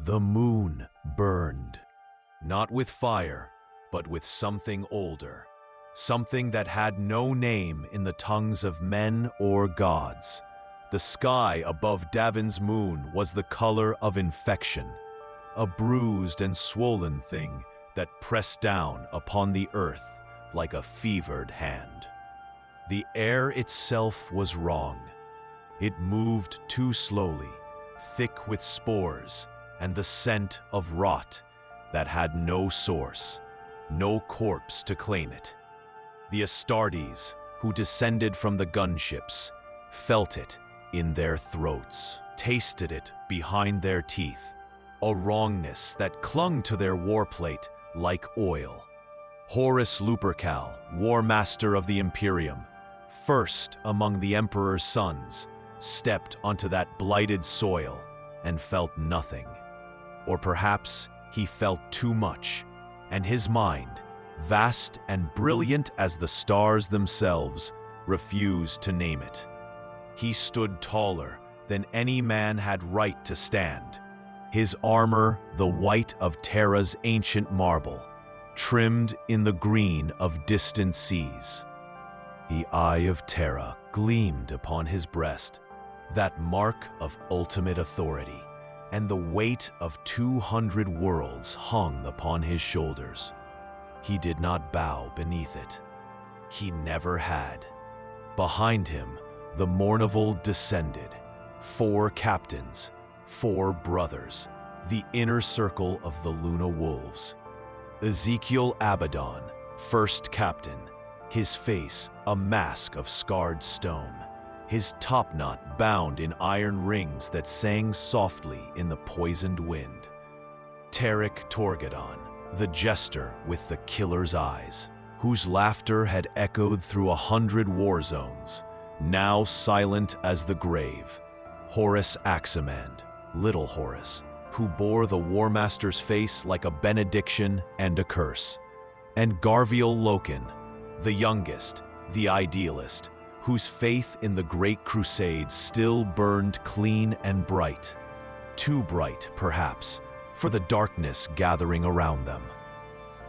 The moon burned, not with fire, but with something older, something that had no name in the tongues of men or gods. The sky above Davin's moon was the color of infection, a bruised and swollen thing that pressed down upon the earth like a fevered hand. The air itself was wrong. It moved too slowly, thick with spores and the scent of rot that had no source, no corpse to claim it. The Astartes, who descended from the gunships, felt it in their throats, tasted it behind their teeth, a wrongness that clung to their warplate like oil. Horus Lupercal, Warmaster of the Imperium, first among the Emperor's sons, stepped onto that blighted soil and felt nothing. Or perhaps he felt too much, and his mind, vast and brilliant as the stars themselves, refused to name it. He stood taller than any man had right to stand, his armor the white of Terra's ancient marble, trimmed in the green of distant seas. The eye of Terra gleamed upon his breast, that mark of ultimate authority, and the weight of 200 worlds hung upon his shoulders. He did not bow beneath it. He never had. Behind him, the Mournival descended, 4 captains, 4 brothers, the inner circle of the Luna Wolves. Ezekiel Abaddon, first captain, his face a mask of scarred stone, his topknot bound in iron rings that sang softly in the poisoned wind. Tarek Torgadon, the jester with the killer's eyes, whose laughter had echoed through 100 war zones, now silent as the grave. Horus Aximand, Little Horus, who bore the Warmaster's face like a benediction and a curse. And Garviel Loken, the youngest, the idealist, whose faith in the Great Crusade still burned clean and bright. Too bright, perhaps, for the darkness gathering around them.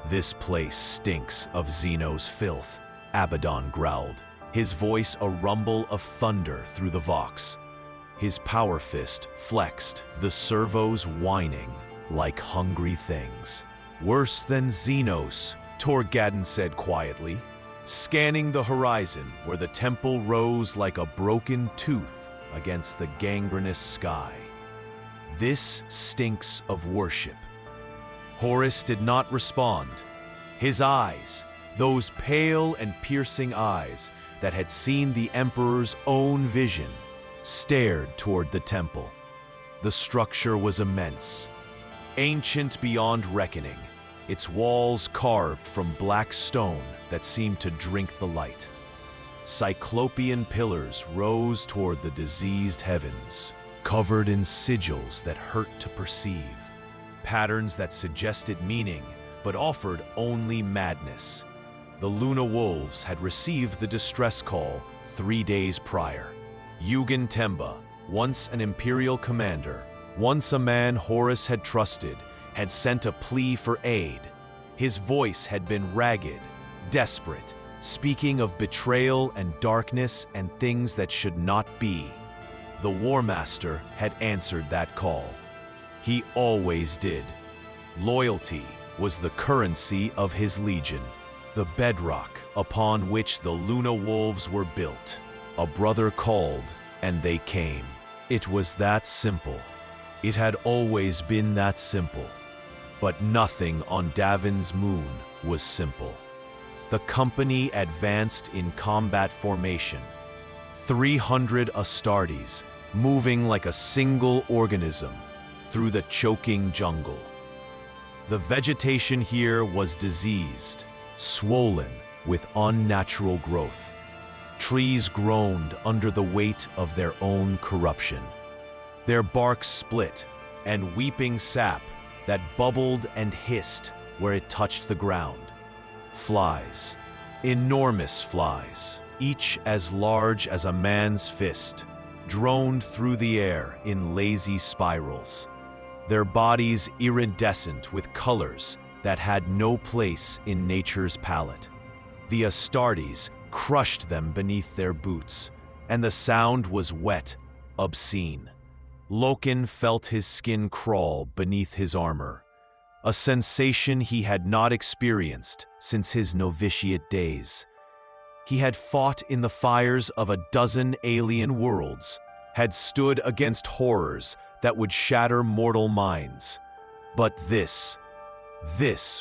"This place stinks of Zeno's filth," Abaddon growled, his voice a rumble of thunder through the Vox. His power fist flexed, the servos whining like hungry things. "Worse than Xenos," Torgadon said quietly, scanning the horizon where the temple rose like a broken tooth against the gangrenous sky. "This stinks of worship." Horus did not respond. His eyes, those pale and piercing eyes that had seen the Emperor's own vision, stared toward the temple. The structure was immense, ancient beyond reckoning, its walls carved from black stone that seemed to drink the light. Cyclopean pillars rose toward the diseased heavens, covered in sigils that hurt to perceive, patterns that suggested meaning but offered only madness. The Luna Wolves had received the distress call 3 days prior. Yugen Temba, once an Imperial commander, once a man Horus had trusted, had sent a plea for aid. His voice had been ragged, desperate, speaking of betrayal and darkness and things that should not be. The Warmaster had answered that call. He always did. Loyalty was the currency of his legion, the bedrock upon which the Luna Wolves were built. A brother called, and they came. It was that simple. It had always been that simple. But nothing on Davin's moon was simple. The company advanced in combat formation. 300 Astartes, moving like a single organism through the choking jungle. The vegetation here was diseased, swollen with unnatural growth. Trees groaned under the weight of their own corruption. Their bark split, and weeping sap that bubbled and hissed where it touched the ground. Flies, enormous flies, each as large as a man's fist, droned through the air in lazy spirals. their bodies iridescent with colors that had no place in nature's palette. The Astartes crushed them beneath their boots, and the sound was wet, obscene. Loken felt his skin crawl beneath his armor, a sensation he had not experienced since his novitiate days. He had fought in the fires of a dozen alien worlds, had stood against horrors that would shatter mortal minds. But this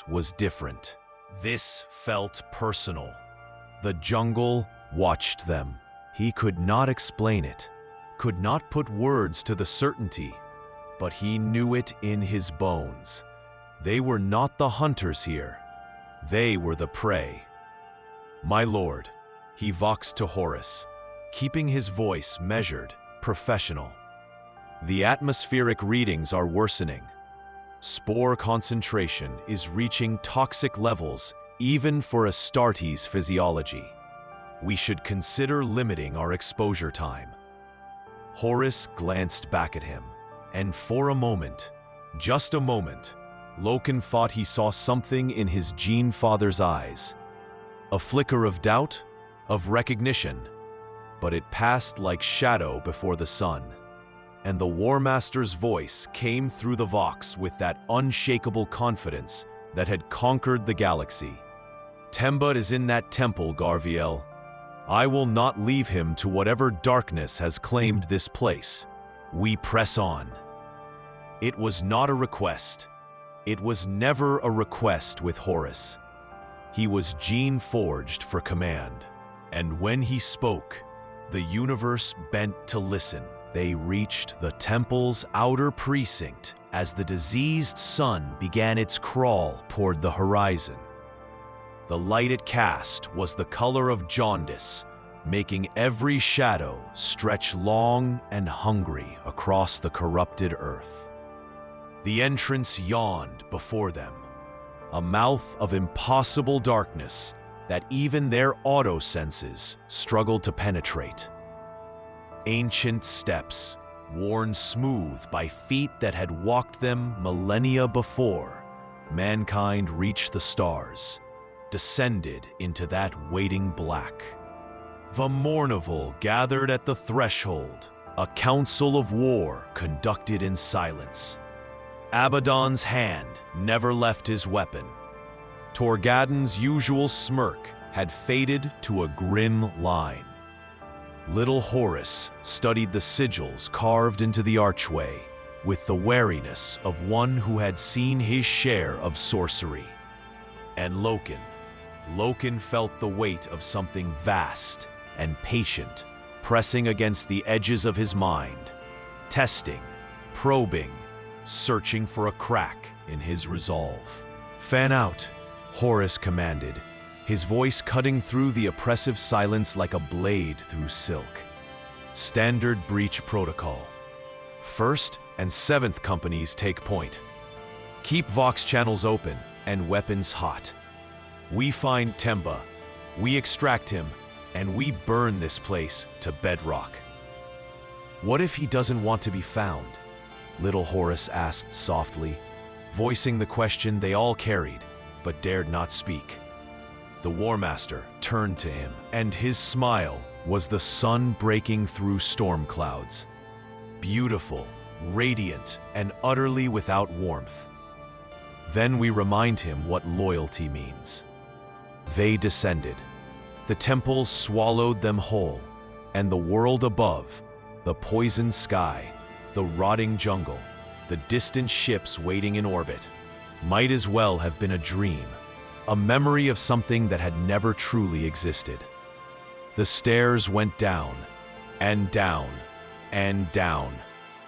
was different. This felt personal. The jungle watched them. He could not explain it, could not put words to the certainty, but he knew it in his bones. They were not the hunters here. They were the prey. "My lord," he voxed to Horus, keeping his voice measured, professional. "The atmospheric readings are worsening. Spore concentration is reaching toxic levels even for Astartes' physiology. We should consider limiting our exposure time." Horus glanced back at him, and for a moment, just a moment, Loken thought he saw something in his Gene Father's eyes. A flicker of doubt, of recognition, but it passed like shadow before the sun. And the Warmaster's voice came through the Vox with that unshakable confidence that had conquered the galaxy. "Temba is in that temple, Garviel. I will not leave him to whatever darkness has claimed this place. We press on." It was not a request. It was never a request with Horus. He was gene-forged for command. And when he spoke, the universe bent to listen. They reached the temple's outer precinct as the diseased sun began its crawl toward the horizon. The light it cast was the color of jaundice, making every shadow stretch long and hungry across the corrupted earth. The entrance yawned before them, a mouth of impossible darkness that even their auto-senses struggled to penetrate. Ancient steps, worn smooth by feet that had walked them millennia before mankind reached the stars, descended into that waiting black. The Mournival gathered at the threshold, a council of war conducted in silence. Abaddon's hand never left his weapon. Torgadon's usual smirk had faded to a grim line. Little Horus studied the sigils carved into the archway with the wariness of one who had seen his share of sorcery. And Loken felt the weight of something vast and patient pressing against the edges of his mind, testing, probing, searching for a crack in his resolve. "Fan out," Horus commanded, his voice cutting through the oppressive silence like a blade through silk. "Standard breach protocol. 1st and 7th companies take point. Keep Vox channels open and weapons hot. We find Temba, we extract him, and we burn this place to bedrock." "What if he doesn't want to be found?" Little Horus asked softly, voicing the question they all carried, but dared not speak. The Warmaster turned to him, and his smile was the sun breaking through storm clouds. Beautiful, radiant, and utterly without warmth. Then we remind him what loyalty means. They descended. The temple swallowed them whole, and the world above, the poisoned sky, the rotting jungle, the distant ships waiting in orbit, might as well have been a dream, a memory of something that had never truly existed. The stairs went down, and down, and down,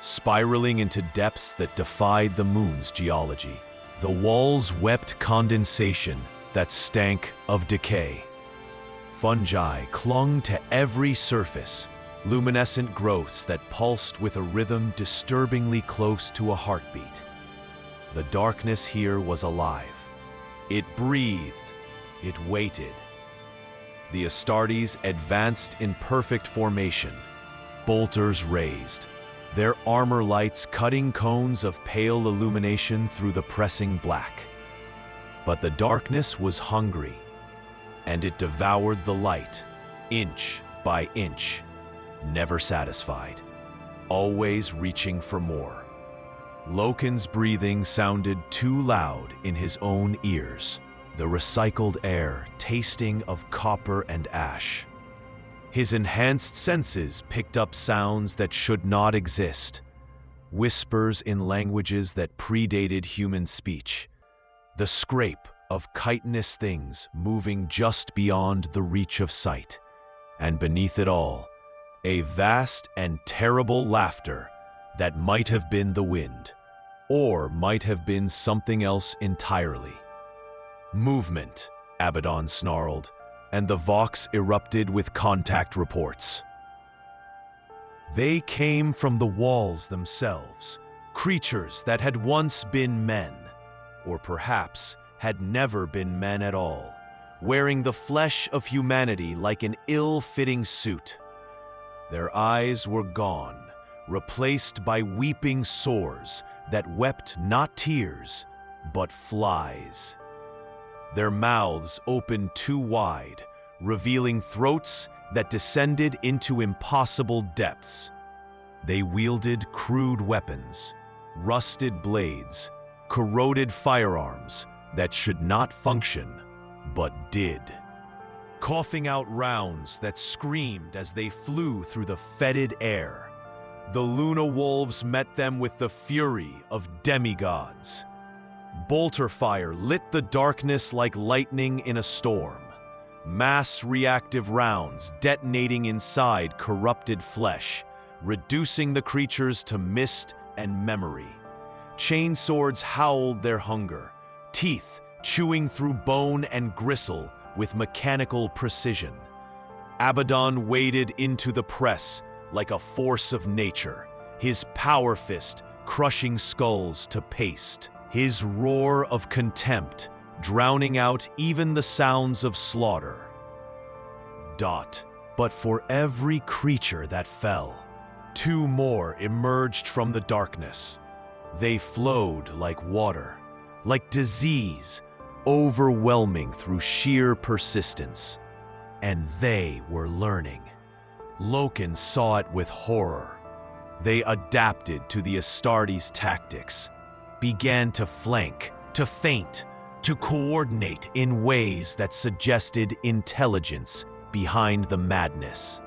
spiraling into depths that defied the moon's geology. The walls wept condensation that stank of decay. Fungi clung to every surface, luminescent growths that pulsed with a rhythm disturbingly close to a heartbeat. The darkness here was alive. It breathed. It waited. The Astartes advanced in perfect formation, bolters raised, their armor lights cutting cones of pale illumination through the pressing black. But the darkness was hungry, and it devoured the light, inch by inch, never satisfied, always reaching for more. Loken's breathing sounded too loud in his own ears, the recycled air tasting of copper and ash. His enhanced senses picked up sounds that should not exist, whispers in languages that predated human speech, the scrape of chitinous things moving just beyond the reach of sight, and beneath it all, a vast and terrible laughter that might have been the wind, or might have been something else entirely. Movement, Abaddon snarled, and the Vox erupted with contact reports. They came from the walls themselves, creatures that had once been men, or perhaps had never been men at all, wearing the flesh of humanity like an ill-fitting suit. Their eyes were gone, replaced by weeping sores that wept not tears, but flies. Their mouths opened too wide, revealing throats that descended into impossible depths. They wielded crude weapons, rusted blades, corroded firearms that should not function, but did. Coughing out rounds that screamed as they flew through the fetid air, the Luna Wolves met them with the fury of demigods. Bolter fire lit the darkness like lightning in a storm, mass reactive rounds detonating inside corrupted flesh, reducing the creatures to mist and memory. Chainswords howled their hunger, teeth chewing through bone and gristle with mechanical precision. Abaddon waded into the press like a force of nature, his power fist crushing skulls to paste, his roar of contempt drowning out even the sounds of slaughter. But for every creature that fell, two more emerged from the darkness. They flowed like water, like disease, overwhelming through sheer persistence. And they were learning. Loken saw it with horror. They adapted to the Astartes' tactics, began to flank, to feint, to coordinate in ways that suggested intelligence behind the madness.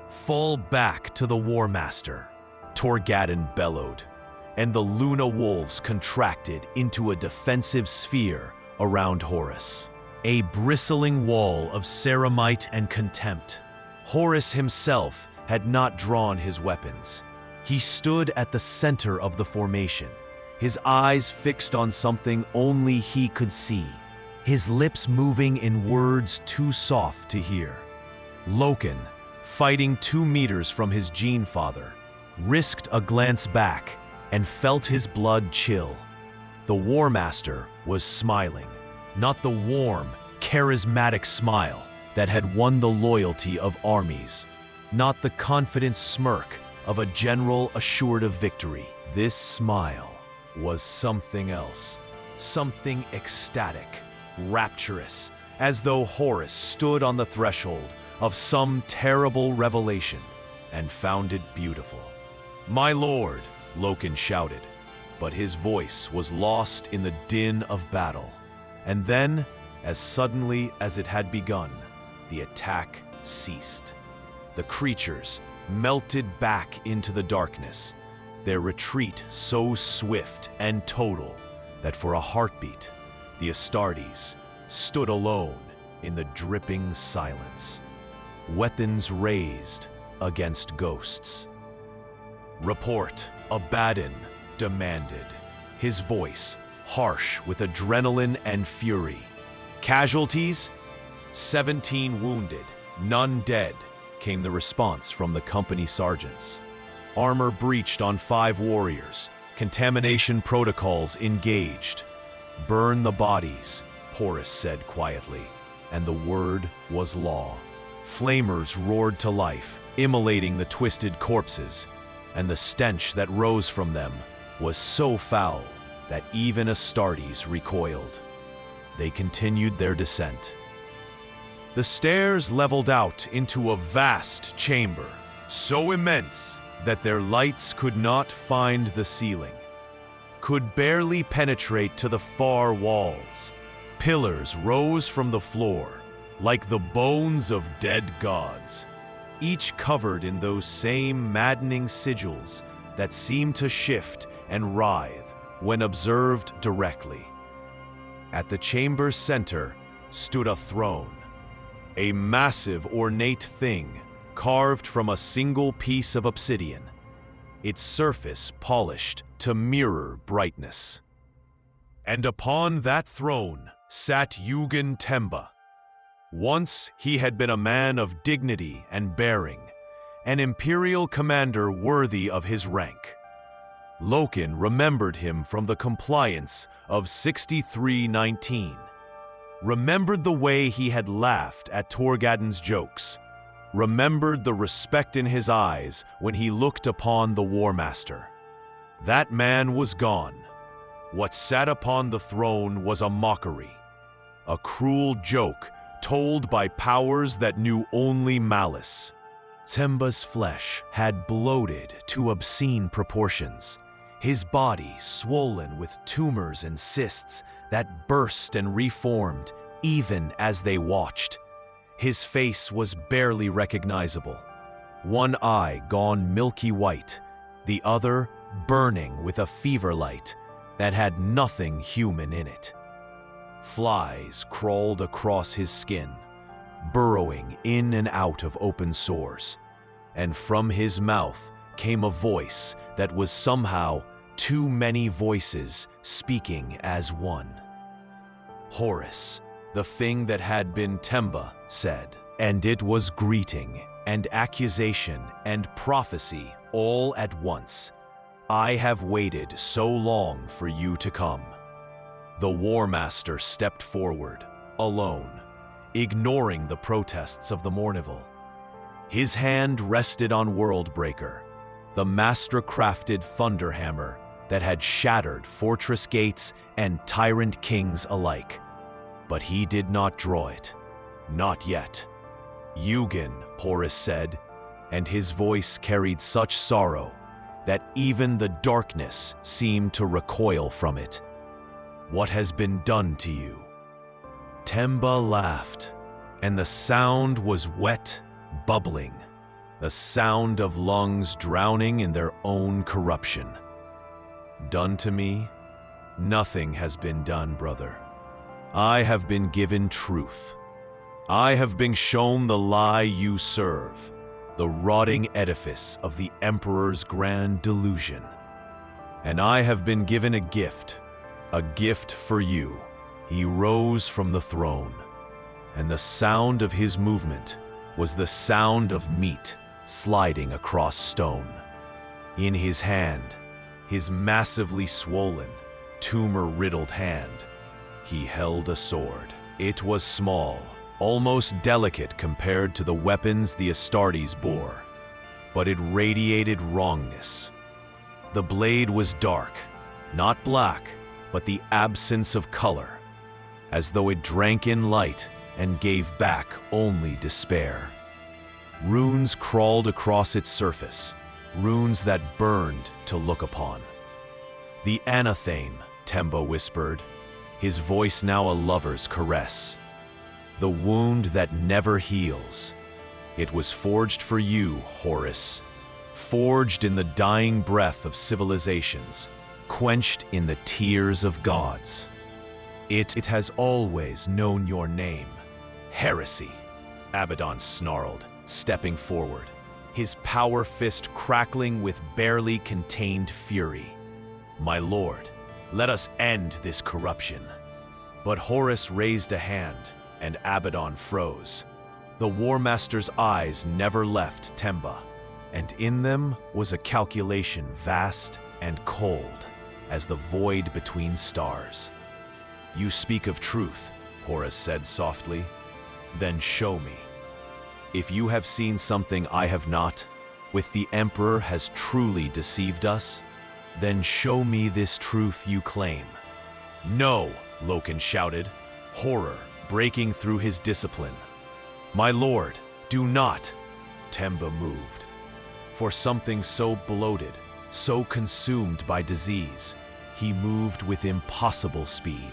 Fall back to the Warmaster, Torgadon bellowed, and the Luna Wolves contracted into a defensive sphere around Horus. A bristling wall of ceramite and contempt. Horus himself had not drawn his weapons. He stood at the center of the formation, his eyes fixed on something only he could see, his lips moving in words too soft to hear. Loken, fighting 2 meters from his gene father, risked a glance back and felt his blood chill. The Warmaster was smiling, not the warm, charismatic smile that had won the loyalty of armies, not the confident smirk of a general assured of victory. This smile was something else, something ecstatic, rapturous, as though Horus stood on the threshold of some terrible revelation and found it beautiful. "My lord," Loken shouted, but his voice was lost in the din of battle. And then, as suddenly as it had begun, the attack ceased. The creatures melted back into the darkness, their retreat so swift and total that for a heartbeat, the Astartes stood alone in the dripping silence, weapons raised against ghosts. "Report," Abaddon demanded, his voice harsh with adrenaline and fury. "Casualties? 17 wounded, none dead," came the response from the company sergeants. "Armor breached on 5 warriors, contamination protocols engaged. Burn the bodies," Horus said quietly, and the word was law. Flamers roared to life, immolating the twisted corpses. and the stench that rose from them was so foul that even Astartes recoiled. They continued their descent. The stairs leveled out into a vast chamber, so immense that their lights could not find the ceiling, could barely penetrate to the far walls. Pillars rose from the floor like the bones of dead gods, each covered in those same maddening sigils that seemed to shift and writhe when observed directly. At the chamber's center stood a throne, a massive ornate thing carved from a single piece of obsidian, its surface polished to mirror brightness. And upon that throne sat Yugen Temba. Once he had been a man of dignity and bearing, an imperial commander worthy of his rank. Loken remembered him from the compliance of 6319, remembered the way he had laughed at Torgadon's jokes, remembered the respect in his eyes when he looked upon the Warmaster. That man was gone. What sat upon the throne was a mockery, a cruel joke told by powers that knew only malice. Temba's flesh had bloated to obscene proportions, his body swollen with tumors and cysts that burst and reformed even as they watched. His face was barely recognizable, one eye gone milky white, the other burning with a fever light that had nothing human in it. Flies crawled across his skin, burrowing in and out of open sores, and from his mouth came a voice that was somehow too many voices speaking as one. Horus, the thing that had been Temba, said, and it was greeting and accusation and prophecy all at once. I have waited so long for you to come. The Warmaster stepped forward, alone, ignoring the protests of the Mournival. His hand rested on Worldbreaker, the master-crafted thunderhammer that had shattered fortress gates and tyrant kings alike. But he did not draw it. Not yet. Yugen, Horus said, and his voice carried such sorrow that even the darkness seemed to recoil from it. What has been done to you? Temba laughed, and the sound was wet, bubbling, the sound of lungs drowning in their own corruption. Done to me? Nothing has been done, brother. I have been given truth. I have been shown the lie you serve, the rotting edifice of the Emperor's grand delusion. And I have been given a gift for you. He rose from the throne, and the sound of his movement was the sound of meat sliding across stone. In his hand, his massively swollen, tumor-riddled hand, he held a sword. It was small, almost delicate compared to the weapons the Astartes bore, but it radiated wrongness. The blade was dark, not black, but the absence of color, as though it drank in light and gave back only despair. Runes crawled across its surface, runes that burned to look upon. The anatheme, Temba whispered, his voice now a lover's caress. The wound that never heals. It was forged for you, Horus, forged in the dying breath of civilizations, quenched in the tears of gods. It has always known your name. Heresy, Abaddon snarled, stepping forward, his power fist crackling with barely contained fury. My lord, let us end this corruption. But Horus raised a hand, and Abaddon froze. The Warmaster's eyes never left Temba, and in them was a calculation vast and cold as the void between stars. You speak of truth, Horus said softly. Then show me. If you have seen something I have not, with the Emperor has truly deceived us? Then show me this truth you claim." "No," Loken shouted, horror breaking through his discipline. "My lord, do not." Temba moved. For something so bloated, so consumed by disease, he moved with impossible speed.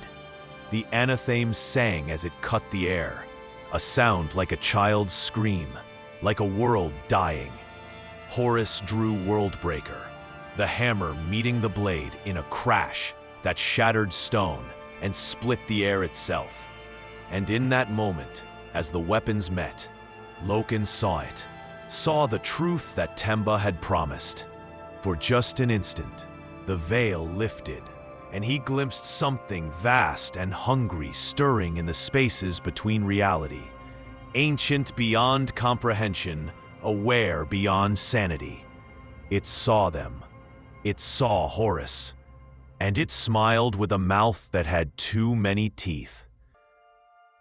The anatheme sang as it cut the air, a sound like a child's scream, like a world dying. Horus drew Worldbreaker, the hammer meeting the blade in a crash that shattered stone and split the air itself. And in that moment, as the weapons met, Loken saw it, saw the truth that Temba had promised. For just an instant, the veil lifted, and he glimpsed something vast and hungry stirring in the spaces between reality. Ancient beyond comprehension, aware beyond sanity. It saw them. It saw Horus. And it smiled with a mouth that had too many teeth.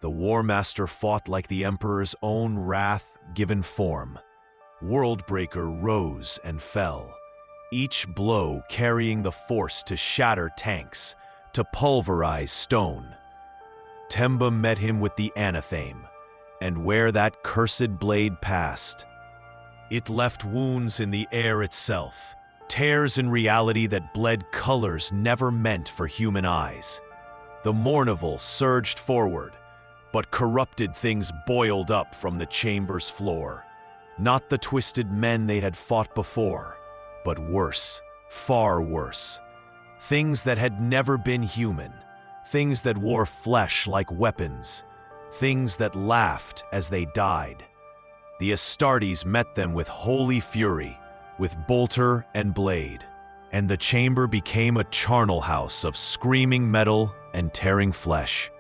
The Warmaster fought like the Emperor's own wrath given form. Worldbreaker rose and fell, each blow carrying the force to shatter tanks, to pulverize stone. Temba met him with the anatheme, and where that cursed blade passed, it left wounds in the air itself, tears in reality that bled colors never meant for human eyes. The Mournival surged forward, but corrupted things boiled up from the chamber's floor. Not the twisted men they had fought before, but worse, far worse. Things that had never been human, things that wore flesh like weapons, things that laughed as they died. The Astartes met them with holy fury, with bolter and blade, and the chamber became a charnel house of screaming metal and tearing flesh.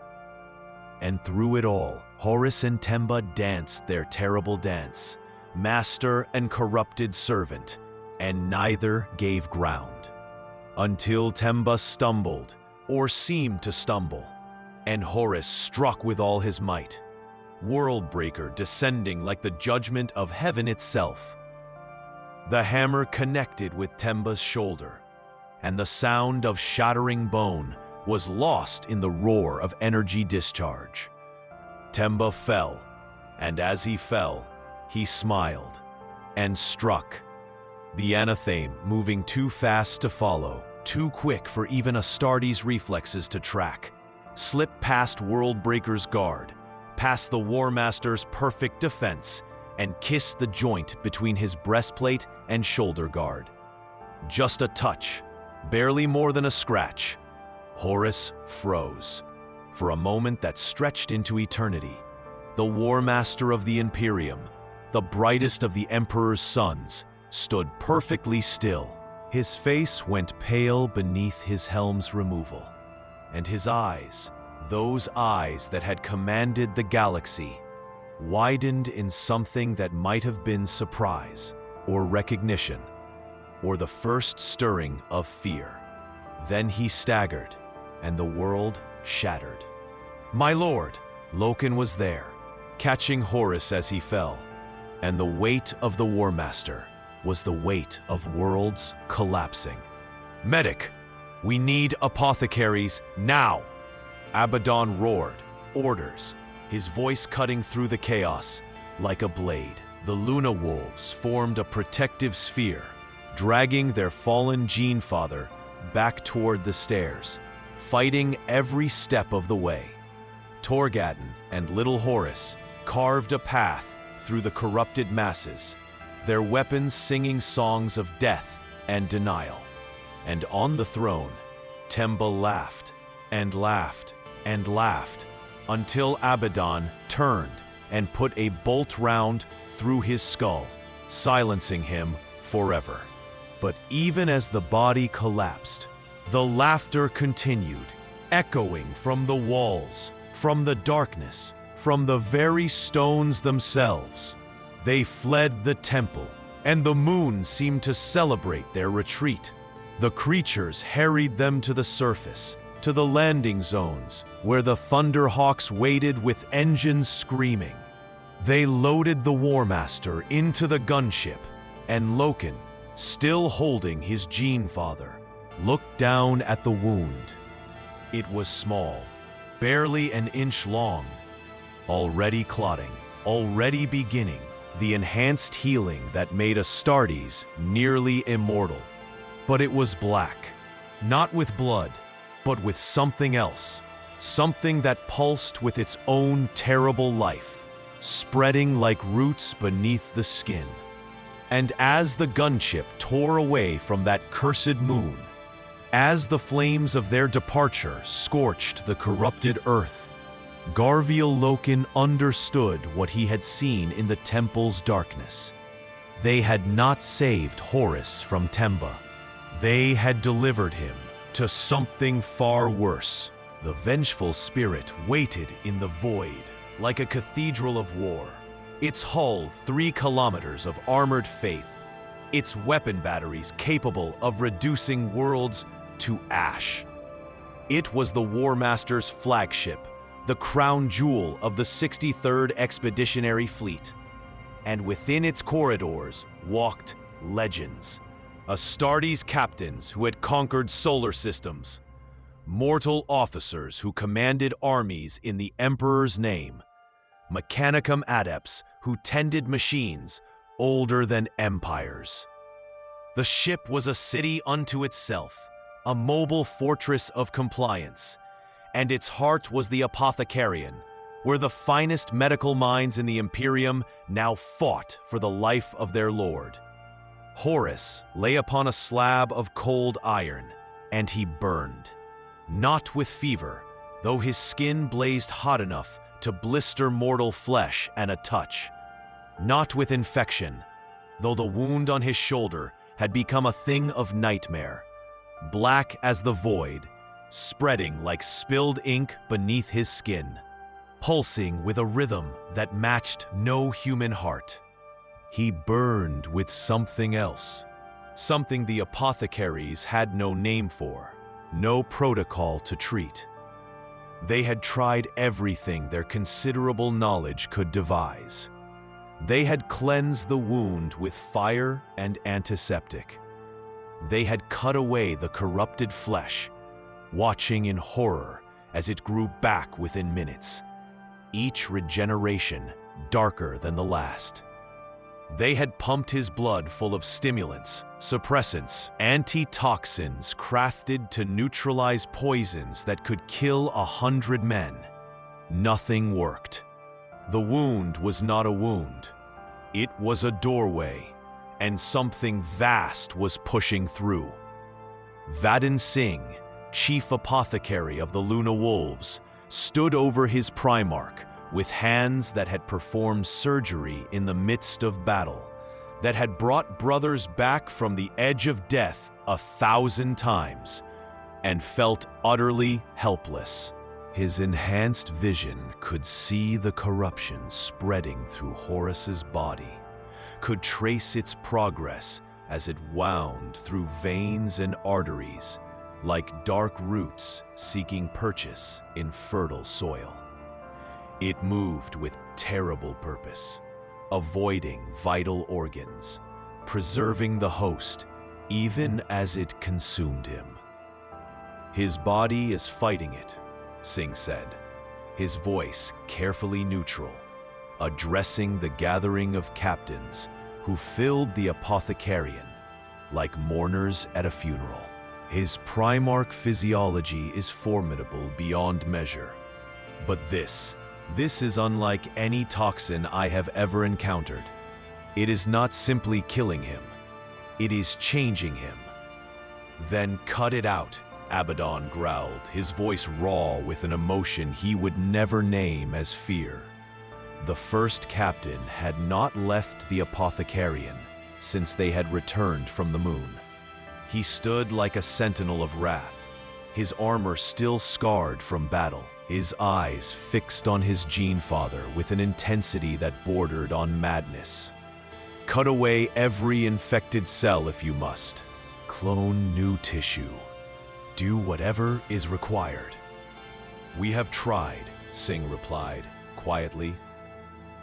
And through it all, Horus and Temba danced their terrible dance, master and corrupted servant, and neither gave ground. Until Temba stumbled, or seemed to stumble, and Horus struck with all his might, Worldbreaker descending like the judgment of heaven itself. The hammer connected with Temba's shoulder, and the sound of shattering bone was lost in the roar of energy discharge. Temba fell, and as he fell, he smiled and struck. The anatheme, moving too fast to follow, too quick for even Astartes' reflexes to track, slipped past Worldbreaker's guard, past the Warmaster's perfect defense, and kissed the joint between his breastplate and shoulder guard. Just a touch, barely more than a scratch. Horus froze. For a moment that stretched into eternity, the Warmaster of the Imperium, the brightest of the Emperor's sons, stood perfectly still. His face went pale beneath his helm's removal, and his eyes, those eyes that had commanded the galaxy, widened in something that might have been surprise, or recognition, or the first stirring of fear. Then he staggered, and the world shattered. "My lord!" Loken was there, catching Horus as he fell, and the weight of the Warmaster was the weight of worlds collapsing. "Medic! We need apothecaries now!" Abaddon roared, orders, his voice cutting through the chaos like a blade. The Luna Wolves formed a protective sphere, dragging their fallen Gene Father back toward the stairs, fighting every step of the way. Torgadon and little Horus carved a path through the corrupted masses, their weapons singing songs of death and denial. And on the throne, Temba laughed and laughed and laughed until Abaddon turned and put a bolt round through his skull, silencing him forever. But even as the body collapsed, the laughter continued, echoing from the walls, from the darkness, from the very stones themselves. They fled the temple, and the moon seemed to celebrate their retreat. The creatures harried them to the surface, to the landing zones, where the Thunderhawks waited with engines screaming. They loaded the Warmaster into the gunship, And Loken, still holding his Gene Father, looked down at the wound. It was small, barely an inch long, already clotting, already beginning the enhanced healing that made Astartes nearly immortal. But it was black, not with blood, but with something else, something that pulsed with its own terrible life, spreading like roots beneath the skin. And as the gunship tore away from that cursed moon, as the flames of their departure scorched the corrupted earth, Garviel Loken understood what he had seen in the temple's darkness. They had not saved Horus from Temba. They had delivered him to something far worse. The vengeful spirit waited in the void, like a cathedral of war. Its hull 3 kilometers of armored faith, its weapon batteries capable of reducing worlds to ash. It was the Warmaster's flagship, the crown jewel of the 63rd Expeditionary Fleet. And within its corridors walked legends, Astartes captains who had conquered solar systems, mortal officers who commanded armies in the Emperor's name, Mechanicum adepts who tended machines older than empires. The ship was a city unto itself, a mobile fortress of compliance, and its heart was the Apothecarion, where the finest medical minds in the Imperium now fought for the life of their lord. Horus lay upon a slab of cold iron, and he burned. Not with fever, though his skin blazed hot enough to blister mortal flesh at a touch. Not with infection, though the wound on his shoulder had become a thing of nightmare. Black as the void, spreading like spilled ink beneath his skin, pulsing with a rhythm that matched no human heart. He burned with something else, something the apothecaries had no name for, no protocol to treat. They had tried everything their considerable knowledge could devise. They had cleansed the wound with fire and antiseptic. They had cut away the corrupted flesh, watching in horror as it grew back within minutes, each regeneration darker than the last. They had pumped his blood full of stimulants, suppressants, antitoxins crafted to neutralize poisons that could kill 100 men. Nothing worked. The wound was not a wound. It was a doorway, and something vast was pushing through. Vadin Singh, chief apothecary of the Luna Wolves, stood over his Primarch with hands that had performed surgery in the midst of battle, that had brought brothers back from the edge of death 1,000 times, and felt utterly helpless. His enhanced vision could see the corruption spreading through Horus's body, could trace its progress as it wound through veins and arteries, like dark roots seeking purchase in fertile soil. It moved with terrible purpose, avoiding vital organs, preserving the host, even as it consumed him. His body is fighting it, Singh said, his voice carefully neutral, addressing the gathering of captains who filled the apothecarion like mourners at a funeral. His Primarch physiology is formidable beyond measure, but this is unlike any toxin I have ever encountered. It is not simply killing him, it is changing him. Then cut it out, Abaddon growled, his voice raw with an emotion he would never name as fear. The first captain had not left the apothecarion since they had returned from the moon. He stood like a sentinel of wrath, his armor still scarred from battle, his eyes fixed on his Gene Father with an intensity that bordered on madness. Cut away every infected cell if you must. Clone new tissue. Do whatever is required. We have tried, Singh replied, quietly.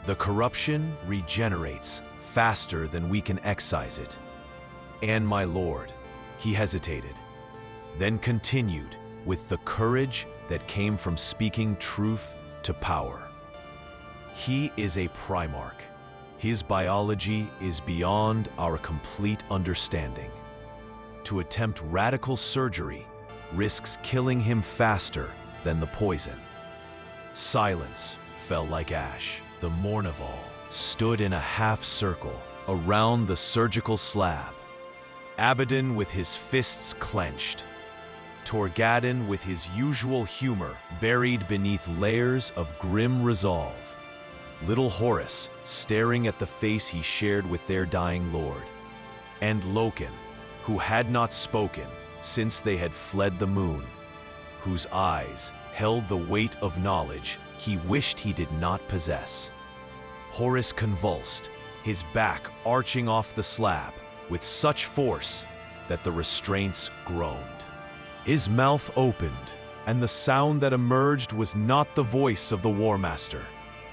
The corruption regenerates faster than we can excise it. And my lord, he hesitated, then continued with the courage that came from speaking truth to power. He is a Primarch. His biology is beyond our complete understanding. To attempt radical surgery risks killing him faster than the poison. Silence fell like ash. The Mournival stood in a half circle around the surgical slab. Abaddon with his fists clenched. Torgadon with his usual humor buried beneath layers of grim resolve. Little Horus staring at the face he shared with their dying lord. And Loken, who had not spoken since they had fled the moon, whose eyes held the weight of knowledge he wished he did not possess. Horus convulsed, his back arching off the slab with such force that the restraints groaned. His mouth opened, and the sound that emerged was not the voice of the Warmaster.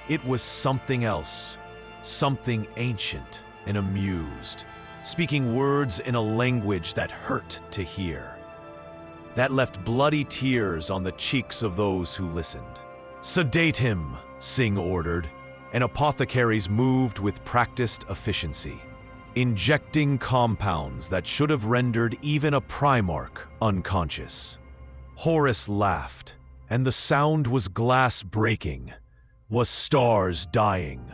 It was something else, something ancient and amused, speaking words in a language that hurt to hear, that left bloody tears on the cheeks of those who listened. "Sedate him," Singh ordered, and apothecaries moved with practiced efficiency, injecting compounds that should have rendered even a Primarch unconscious. Horus laughed, and the sound was glass breaking, was stars dying,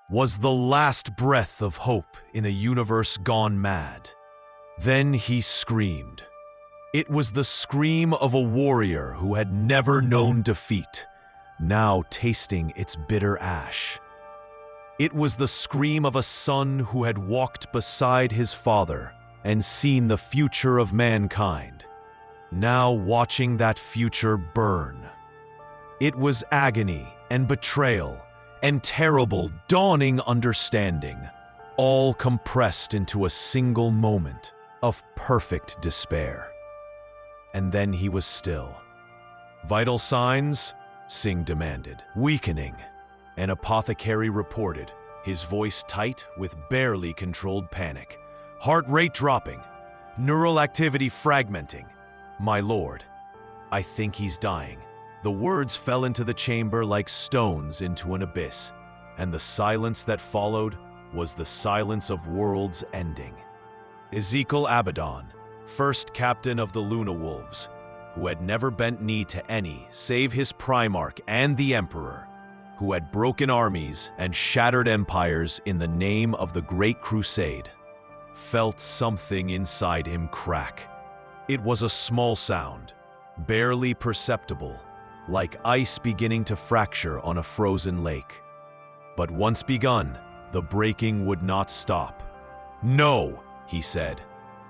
was the last breath of hope in a universe gone mad. Then he screamed. It was the scream of a warrior who had never known defeat, now tasting its bitter ash. It was the scream of a son who had walked beside his father and seen the future of mankind, now watching that future burn. It was agony and betrayal and terrible, dawning understanding, all compressed into a single moment of perfect despair. And then he was still. "Vital signs?" Singh demanded. "Weakening," an apothecary reported, his voice tight with barely controlled panic. "Heart rate dropping, neural activity fragmenting. My lord, I think he's dying." The words fell into the chamber like stones into an abyss, and the silence that followed was the silence of worlds ending. Ezekiel Abaddon, first captain of the Luna Wolves, who had never bent knee to any save his Primarch and the Emperor, who had broken armies and shattered empires in the name of the Great Crusade, felt something inside him crack. It was a small sound, barely perceptible, like ice beginning to fracture on a frozen lake. But once begun, the breaking would not stop. "No," he said,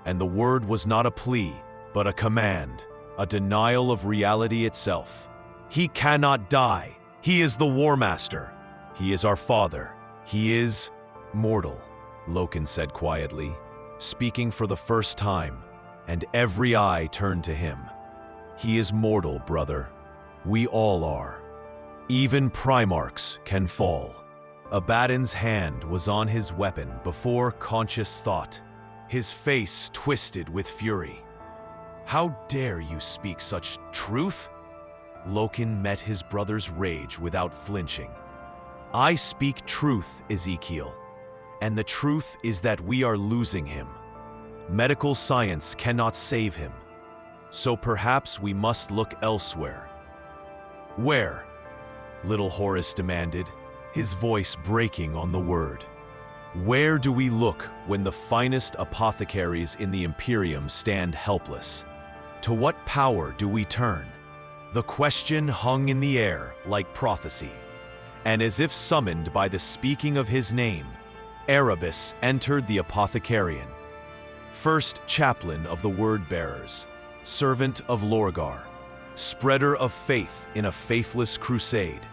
and the word was not a plea, but a command, a denial of reality itself. "He cannot die. He is the Warmaster. He is our father. He is mortal," Loken said quietly, speaking for the first time, and every eye turned to him. "He is mortal, brother. We all are. Even Primarchs can fall." Abaddon's hand was on his weapon before conscious thought, his face twisted with fury. "How dare you speak such truth?" Loken met his brother's rage without flinching. "I speak truth, Ezekiel, and the truth is that we are losing him. Medical science cannot save him, so perhaps we must look elsewhere." "Where?" Little Horus demanded, his voice breaking on the word. "Where do we look when the finest apothecaries in the Imperium stand helpless? To what power do we turn?" The question hung in the air like prophecy, and as if summoned by the speaking of his name, Erebus entered the apothecarian. First chaplain of the word-bearers, servant of Lorgar, spreader of faith in a faithless crusade,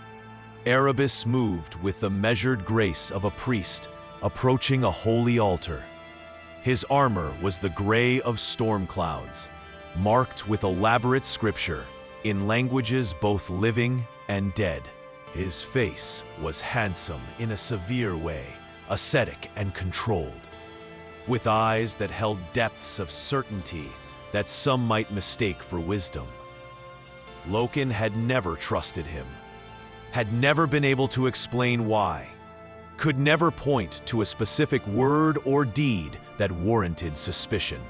Erebus moved with the measured grace of a priest approaching a holy altar. His armor was the gray of storm clouds, marked with elaborate scripture in languages both living and dead. His face was handsome in a severe way, ascetic and controlled, with eyes that held depths of certainty that some might mistake for wisdom. Loken had never trusted him, had never been able to explain why, could never point to a specific word or deed that warranted suspicion.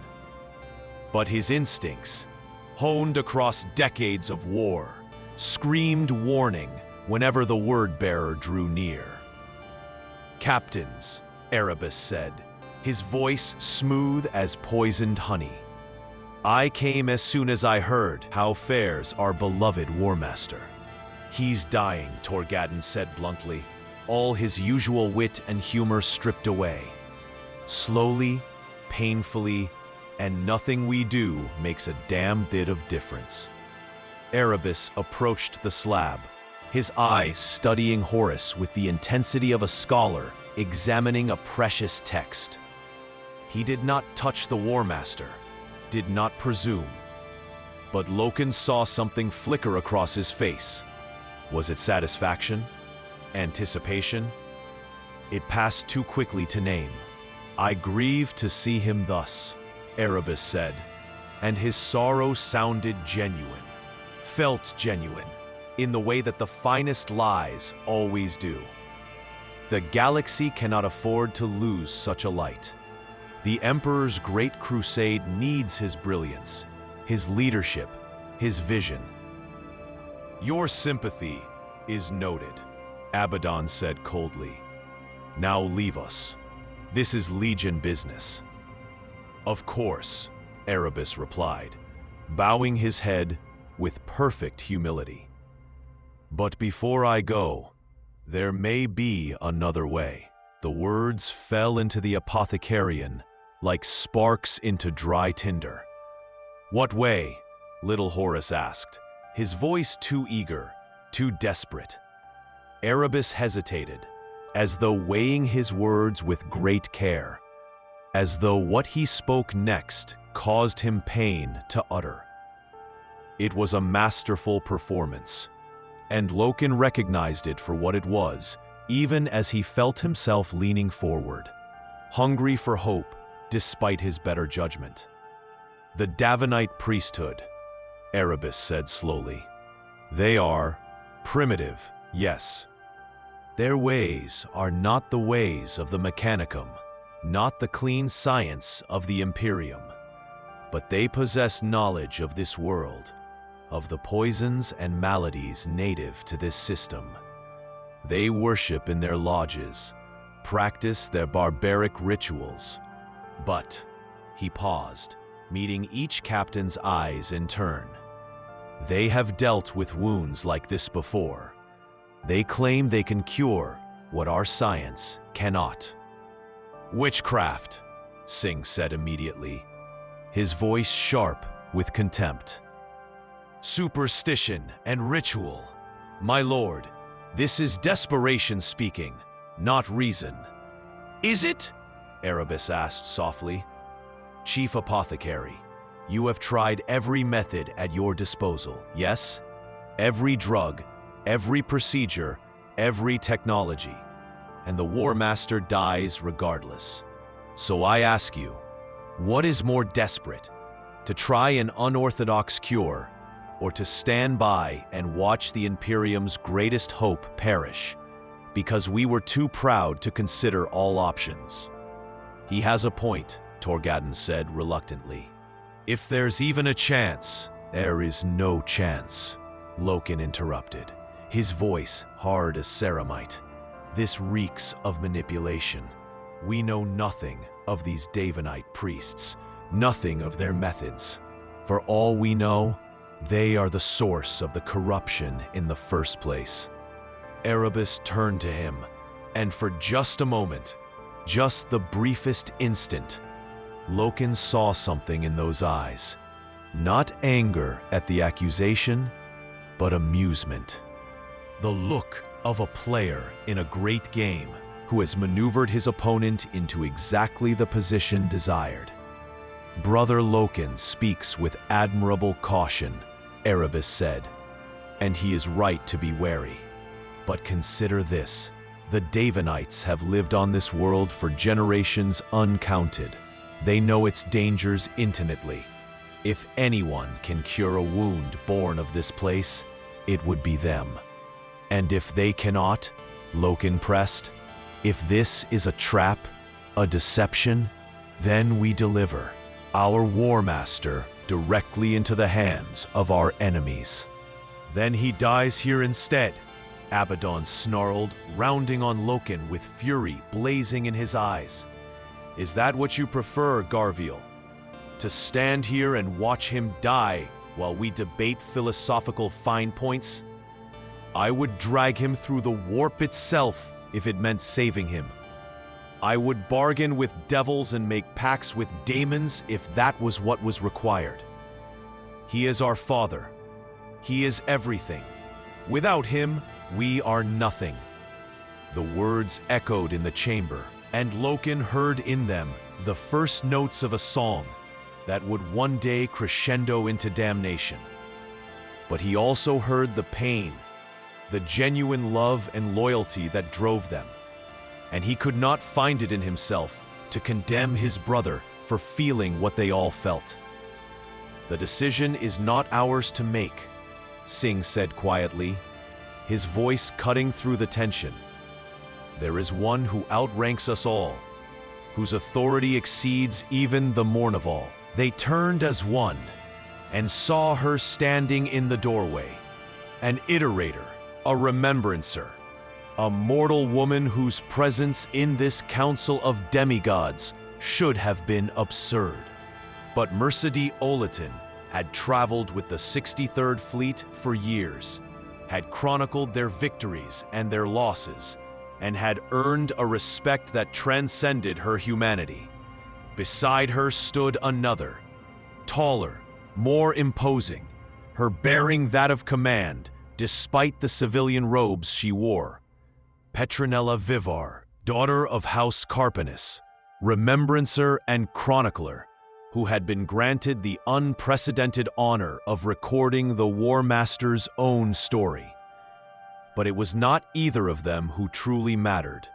But his instincts, honed across decades of war, screamed warning whenever the word-bearer drew near. "Captains," Erebus said, his voice smooth as poisoned honey. "I came as soon as I heard how fares our beloved Warmaster." "He's dying," Torgadden said bluntly, all his usual wit and humor stripped away. "Slowly, painfully, and nothing we do makes a damn bit of difference." Erebus approached the slab, his eyes studying Horus with the intensity of a scholar examining a precious text. He did not touch the Warmaster, did not presume. But Loken saw something flicker across his face. Was it satisfaction? Anticipation? It passed too quickly to name. "I grieve to see him thus," Erebus said, and his sorrow sounded genuine, felt genuine, in the way that the finest lies always do. The galaxy cannot afford to lose such a light. The Emperor's great crusade needs his brilliance, his leadership, his vision. "Your sympathy is noted," Abaddon said coldly. "Now leave us. This is Legion business." "Of course," Erebus replied, bowing his head with perfect humility. "But before I go, there may be another way." The words fell into the apothecarian like sparks into dry tinder. "What way?" little Horus asked, his voice too eager, too desperate. Erebus hesitated, as though weighing his words with great care, as though what he spoke next caused him pain to utter. It was a masterful performance, and Loken recognized it for what it was, even as he felt himself leaning forward, hungry for hope despite his better judgment. "The Davinite priesthood," Erebus said slowly. "They are primitive, yes. Their ways are not the ways of the Mechanicum, not the clean science of the Imperium, but they possess knowledge of this world, of the poisons and maladies native to this system. They worship in their lodges, practice their barbaric rituals. But," he paused, meeting each captain's eyes in turn, "they have dealt with wounds like this before. They claim they can cure what our science cannot." "Witchcraft," Singh said immediately, his voice sharp with contempt. "Superstition and ritual. My lord, this is desperation speaking, not reason." "Is it?" Erebus asked softly. "Chief Apothecary, you have tried every method at your disposal, yes? Every drug, every procedure, every technology, and the Warmaster dies regardless. So I ask you, what is more desperate, to try an unorthodox cure, or to stand by and watch the Imperium's greatest hope perish, because we were too proud to consider all options?" "He has a point," Torgadden said reluctantly. "If there's even a chance." "There is no chance," Loken interrupted, his voice hard as ceramite. "This reeks of manipulation. We know nothing of these Davinite priests, nothing of their methods. For all we know, they are the source of the corruption in the first place." Erebus turned to him, and for just a moment, just the briefest instant, Loken saw something in those eyes. Not anger at the accusation, but amusement. The look of a player in a great game who has maneuvered his opponent into exactly the position desired. "Brother Loken speaks with admirable caution," Erebus said, "and he is right to be wary. But consider this, The Davinites have lived on this world for generations uncounted. They know its dangers intimately. If anyone can cure a wound born of this place, it would be them. And if they cannot, Loken pressed, if this is a trap, a deception, then we deliver our Warmaster directly into the hands of our enemies. Then he dies here instead, Abaddon snarled, rounding on Loken with fury blazing in his eyes. Is that what you prefer, Garviel? To stand here and watch him die while we debate philosophical fine points? I would drag him through the warp itself if it meant saving him. I would bargain with devils and make pacts with daemons if that was what was required. He is our father. He is everything. Without him, we are nothing. The words echoed in the chamber, and Loken heard in them the first notes of a song that would one day crescendo into damnation. But he also heard the pain, the genuine love and loyalty that drove them, and he could not find it in himself to condemn his brother for feeling what they all felt. The decision is not ours to make, Singh said quietly, his voice cutting through the tension. There is one who outranks us all, whose authority exceeds even the Mournival. They turned as one and saw her standing in the doorway, an iterator, a remembrancer, a mortal woman whose presence in this council of demigods should have been absurd. But Mercedes Olatin had traveled with the 63rd Fleet for years, had chronicled their victories and their losses, and had earned a respect that transcended her humanity. Beside her stood another, taller, more imposing, her bearing that of command, despite the civilian robes she wore. Petronella Vivar, daughter of House Carpanus, remembrancer and chronicler, who had been granted the unprecedented honor of recording the Warmaster's own story. But it was not either of them who truly mattered.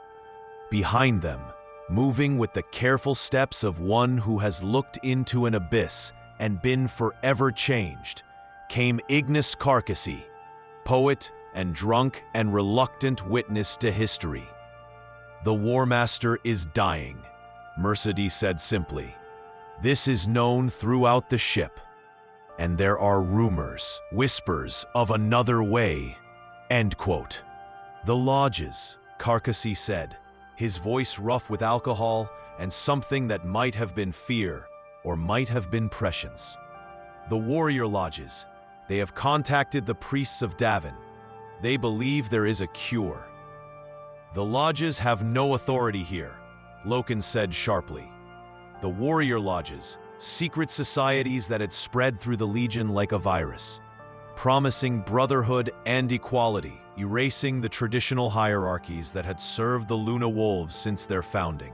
Behind them, moving with the careful steps of one who has looked into an abyss and been forever changed, came Ignis Carcassy, poet and drunk and reluctant witness to history. The Warmaster is dying, Mercedes said simply. This is known throughout the ship, and there are rumors, whispers of another way. End quote. The lodges, Carcassy said, his voice rough with alcohol and something that might have been fear or might have been prescience. The warrior lodges, they have contacted the priests of Davin. They believe there is a cure. The lodges have no authority here, Loken said sharply. The warrior lodges, secret societies that had spread through the Legion like a virus, promising brotherhood and equality, erasing the traditional hierarchies that had served the Luna Wolves since their founding.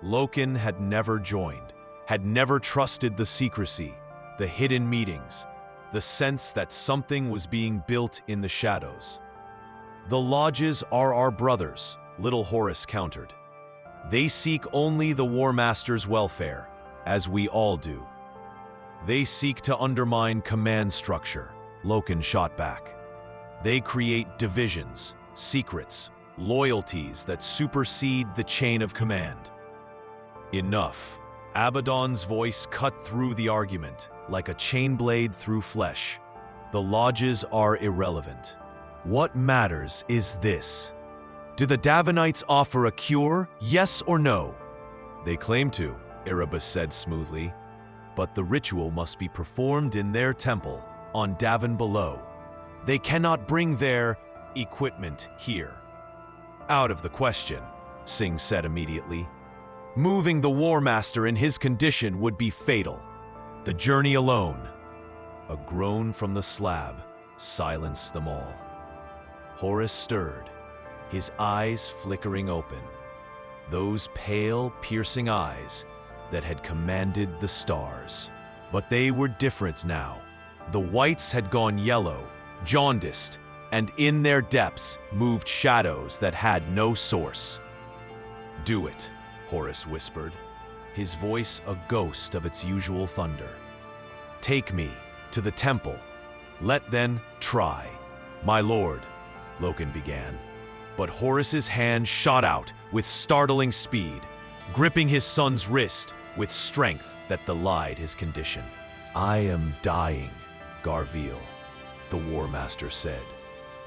Loken had never joined, had never trusted the secrecy, the hidden meetings, the sense that something was being built in the shadows. The lodges are our brothers, little Horus countered. They seek only the Warmaster's welfare, as we all do. They seek to undermine command structure, Loken shot back. They create divisions, secrets, loyalties that supersede the chain of command. Enough. Abaddon's voice cut through the argument, like a chain blade through flesh. The lodges are irrelevant. What matters is this. Do the Davinites offer a cure, yes or no? They claim to, Erebus said smoothly, but the ritual must be performed in their temple, on Davin below. They cannot bring their equipment here. Out of the question, Singh said immediately. Moving the Warmaster in his condition would be fatal. The journey alone. A groan from the slab silenced them all. Horus stirred, his eyes flickering open, those pale, piercing eyes that had commanded the stars. But they were different now. The whites had gone yellow, jaundiced, and in their depths moved shadows that had no source. "Do it," Horus whispered, his voice a ghost of its usual thunder. "Take me to the temple. Let then try." "My lord," Loken began, but Horus's hand shot out with startling speed, gripping his son's wrist with strength that belied his condition. "I am dying, Garviel," the Warmaster said,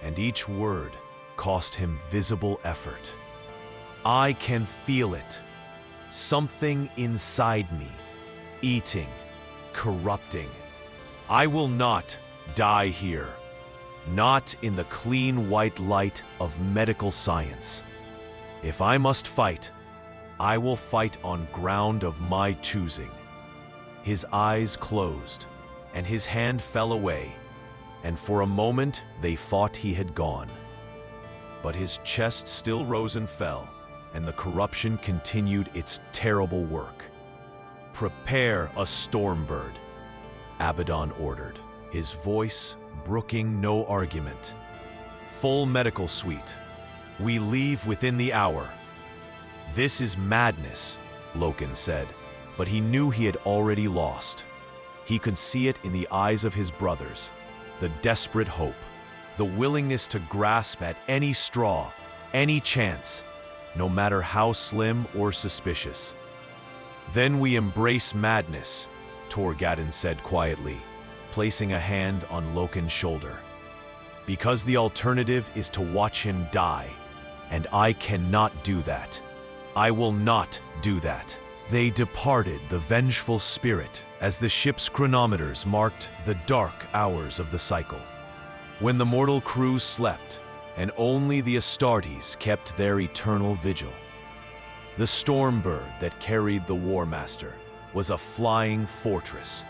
and each word cost him visible effort. "I can feel it. Something inside me, eating, corrupting. I will not die here, not in the clean white light of medical science. If I must fight, I will fight on ground of my choosing." His eyes closed, and his hand fell away, and for a moment they thought he had gone. But his chest still rose and fell, and the corruption continued its terrible work. "Prepare a stormbird," Abaddon ordered, his voice brooking no argument. "Full medical suite. We leave within the hour." "This is madness," Loken said, but he knew he had already lost. He could see it in the eyes of his brothers, the desperate hope, the willingness to grasp at any straw, any chance, no matter how slim or suspicious. "Then we embrace madness," Torgadin said quietly, placing a hand on Loken's shoulder. "Because the alternative is to watch him die, and I cannot do that. I will not do that." They departed the vengeful spirit as the ship's chronometers marked the dark hours of the cycle. When the mortal crew slept, and only the Astartes kept their eternal vigil. The stormbird that carried the Warmaster was a flying fortress,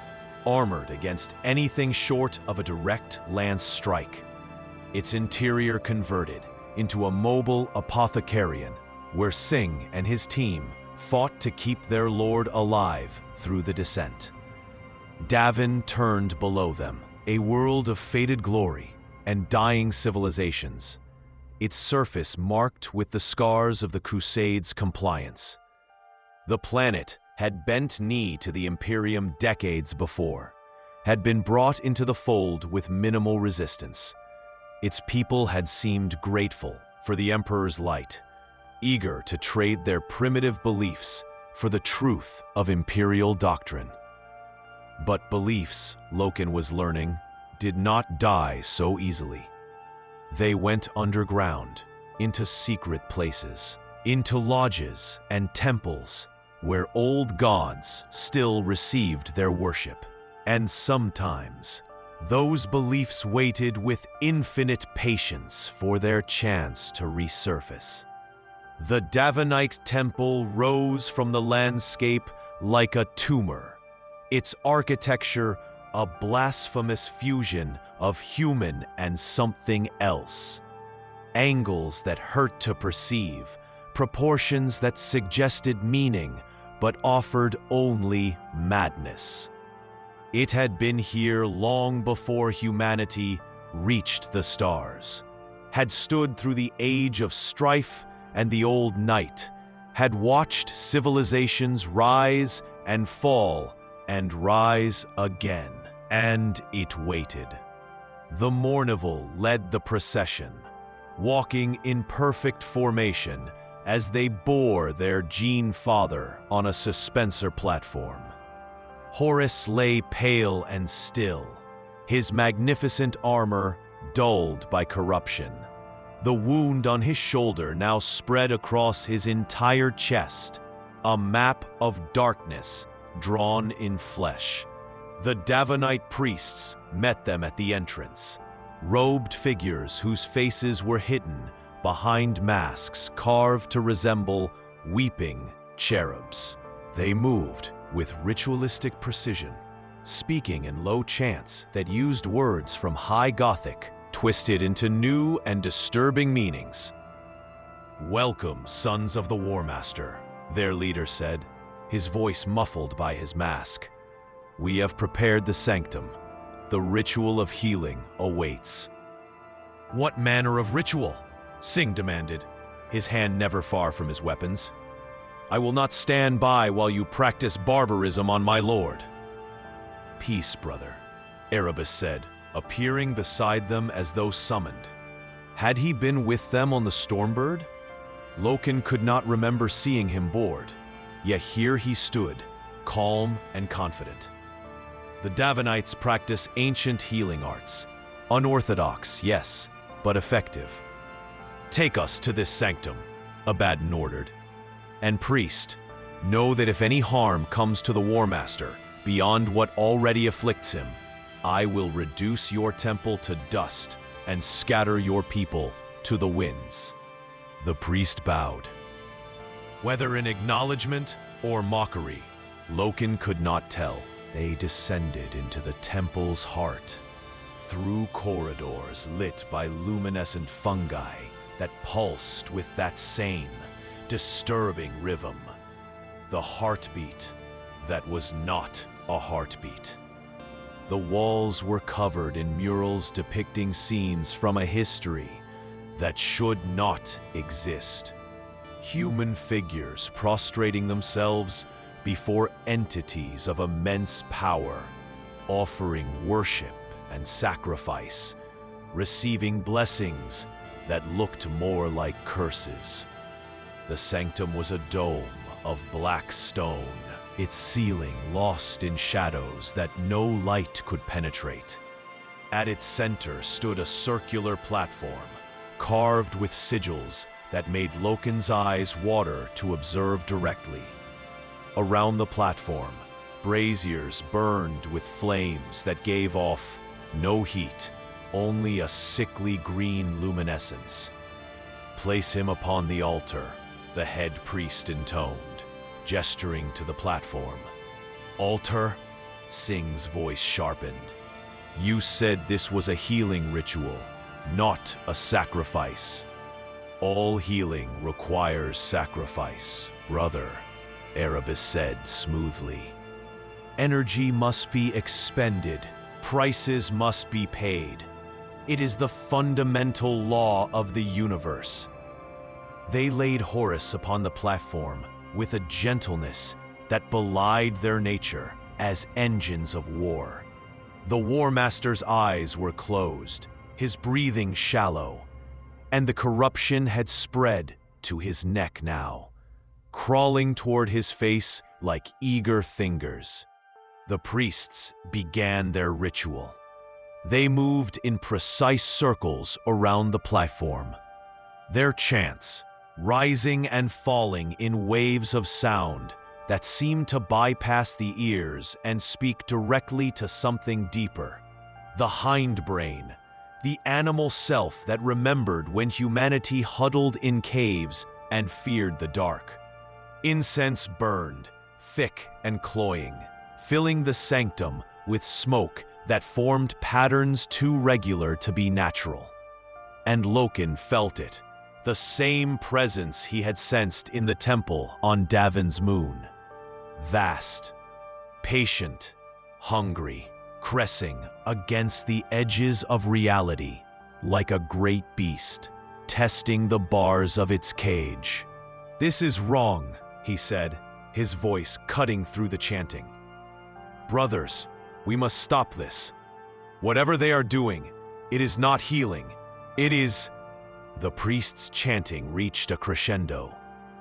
armored against anything short of a direct lance strike. Its interior converted into a mobile apothecarian, where Singh and his team fought to keep their lord alive through the descent. Davin turned below them, a world of faded glory and dying civilizations, its surface marked with the scars of the Crusades' compliance. The planet had bent knee to the Imperium decades before, had been brought into the fold with minimal resistance. Its people had seemed grateful for the Emperor's light, eager to trade their primitive beliefs for the truth of imperial doctrine. But beliefs, Loken was learning, did not die so easily. They went underground, into secret places, into lodges and temples where old gods still received their worship. And sometimes, those beliefs waited with infinite patience for their chance to resurface. The Davinite temple rose from the landscape like a tumor, its architecture a blasphemous fusion of human and something else. Angles that hurt to perceive, proportions that suggested meaning but offered only madness. It had been here long before humanity reached the stars, had stood through the age of strife and the old night, had watched civilizations rise and fall and rise again, and it waited. The Mournival led the procession, walking in perfect formation as they bore their Gene Father on a suspensor platform. Horus lay pale and still, his magnificent armor dulled by corruption. The wound on his shoulder now spread across his entire chest, a map of darkness drawn in flesh. The Davinite priests met them at the entrance, robed figures whose faces were hidden behind masks carved to resemble weeping cherubs. They moved with ritualistic precision, speaking in low chants that used words from High Gothic twisted into new and disturbing meanings. "Welcome, sons of the Warmaster," their leader said, his voice muffled by his mask. "We have prepared the sanctum. The ritual of healing awaits." What manner of ritual? Singh demanded, his hand never far from his weapons. I will not stand by while you practice barbarism on my lord. Peace, brother, Erebus said, appearing beside them as though summoned. Had he been with them on the Stormbird? Loken could not remember seeing him board, yet here he stood, calm and confident. The Davinites practice ancient healing arts. Unorthodox, yes, but effective. Take us to this sanctum, Abaddon ordered. And priest, know that if any harm comes to the Warmaster, beyond what already afflicts him, I will reduce your temple to dust and scatter your people to the winds. The priest bowed. Whether in acknowledgement or mockery, Loken could not tell. They descended into the temple's heart, through corridors lit by luminescent fungi that pulsed with that same disturbing rhythm. The heartbeat that was not a heartbeat. The walls were covered in murals depicting scenes from a history that should not exist. Human figures prostrating themselves before entities of immense power, offering worship and sacrifice, receiving blessings that looked more like curses. The sanctum was a dome of black stone, its ceiling lost in shadows that no light could penetrate. At its center stood a circular platform, carved with sigils that made Loken's eyes water to observe directly. Around the platform, braziers burned with flames that gave off no heat, only a sickly green luminescence. Place him upon the altar, the head priest intoned, gesturing to the platform. Altar? Singh's voice sharpened. You said this was a healing ritual, not a sacrifice. All healing requires sacrifice, brother, Erebus said smoothly. Energy must be expended, prices must be paid. It is the fundamental law of the universe. They laid Horus upon the platform with a gentleness that belied their nature as engines of war. The Warmaster's eyes were closed, his breathing shallow, and the corruption had spread to his neck now, crawling toward his face like eager fingers. The priests began their ritual. They moved in precise circles around the platform, their chants rising and falling in waves of sound that seemed to bypass the ears and speak directly to something deeper. The hindbrain, the animal self that remembered when humanity huddled in caves and feared the dark. Incense burned, thick and cloying, filling the sanctum with smoke that formed patterns too regular to be natural. And Loken felt it, the same presence he had sensed in the temple on Davin's moon. Vast, patient, hungry, pressing against the edges of reality like a great beast, testing the bars of its cage. This is wrong, he said, his voice cutting through the chanting. Brothers, we must stop this. Whatever they are doing, it is not healing. It is... The priest's chanting reached a crescendo,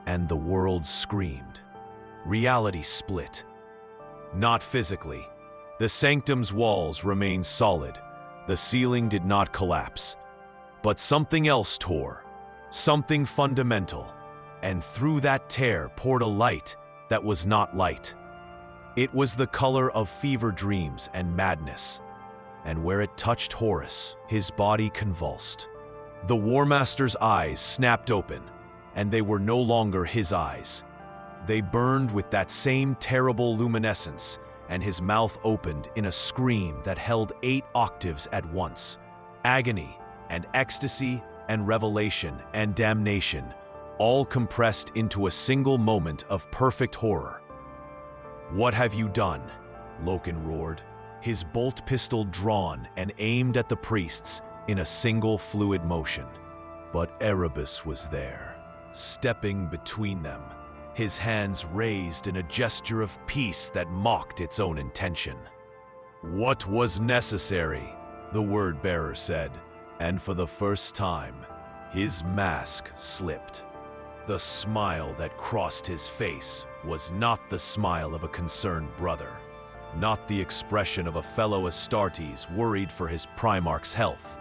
and the world screamed. Reality split. Not physically. The sanctum's walls remained solid. The ceiling did not collapse. But something else tore. Something fundamental. And through that tear poured a light that was not light. It was the color of fever dreams and madness. And where it touched Horus, his body convulsed. The Warmaster's eyes snapped open, and they were no longer his eyes. They burned with that same terrible luminescence, and his mouth opened in a scream that held 8 octaves at once. Agony and ecstasy and revelation and damnation, all compressed into a single moment of perfect horror. What have you done? Loken roared, his bolt pistol drawn and aimed at the priests in a single fluid motion. But Erebus was there, stepping between them, his hands raised in a gesture of peace that mocked its own intention. "What was necessary?" the word-bearer said, and for the first time, his mask slipped. The smile that crossed his face was not the smile of a concerned brother, not the expression of a fellow Astartes worried for his Primarch's health.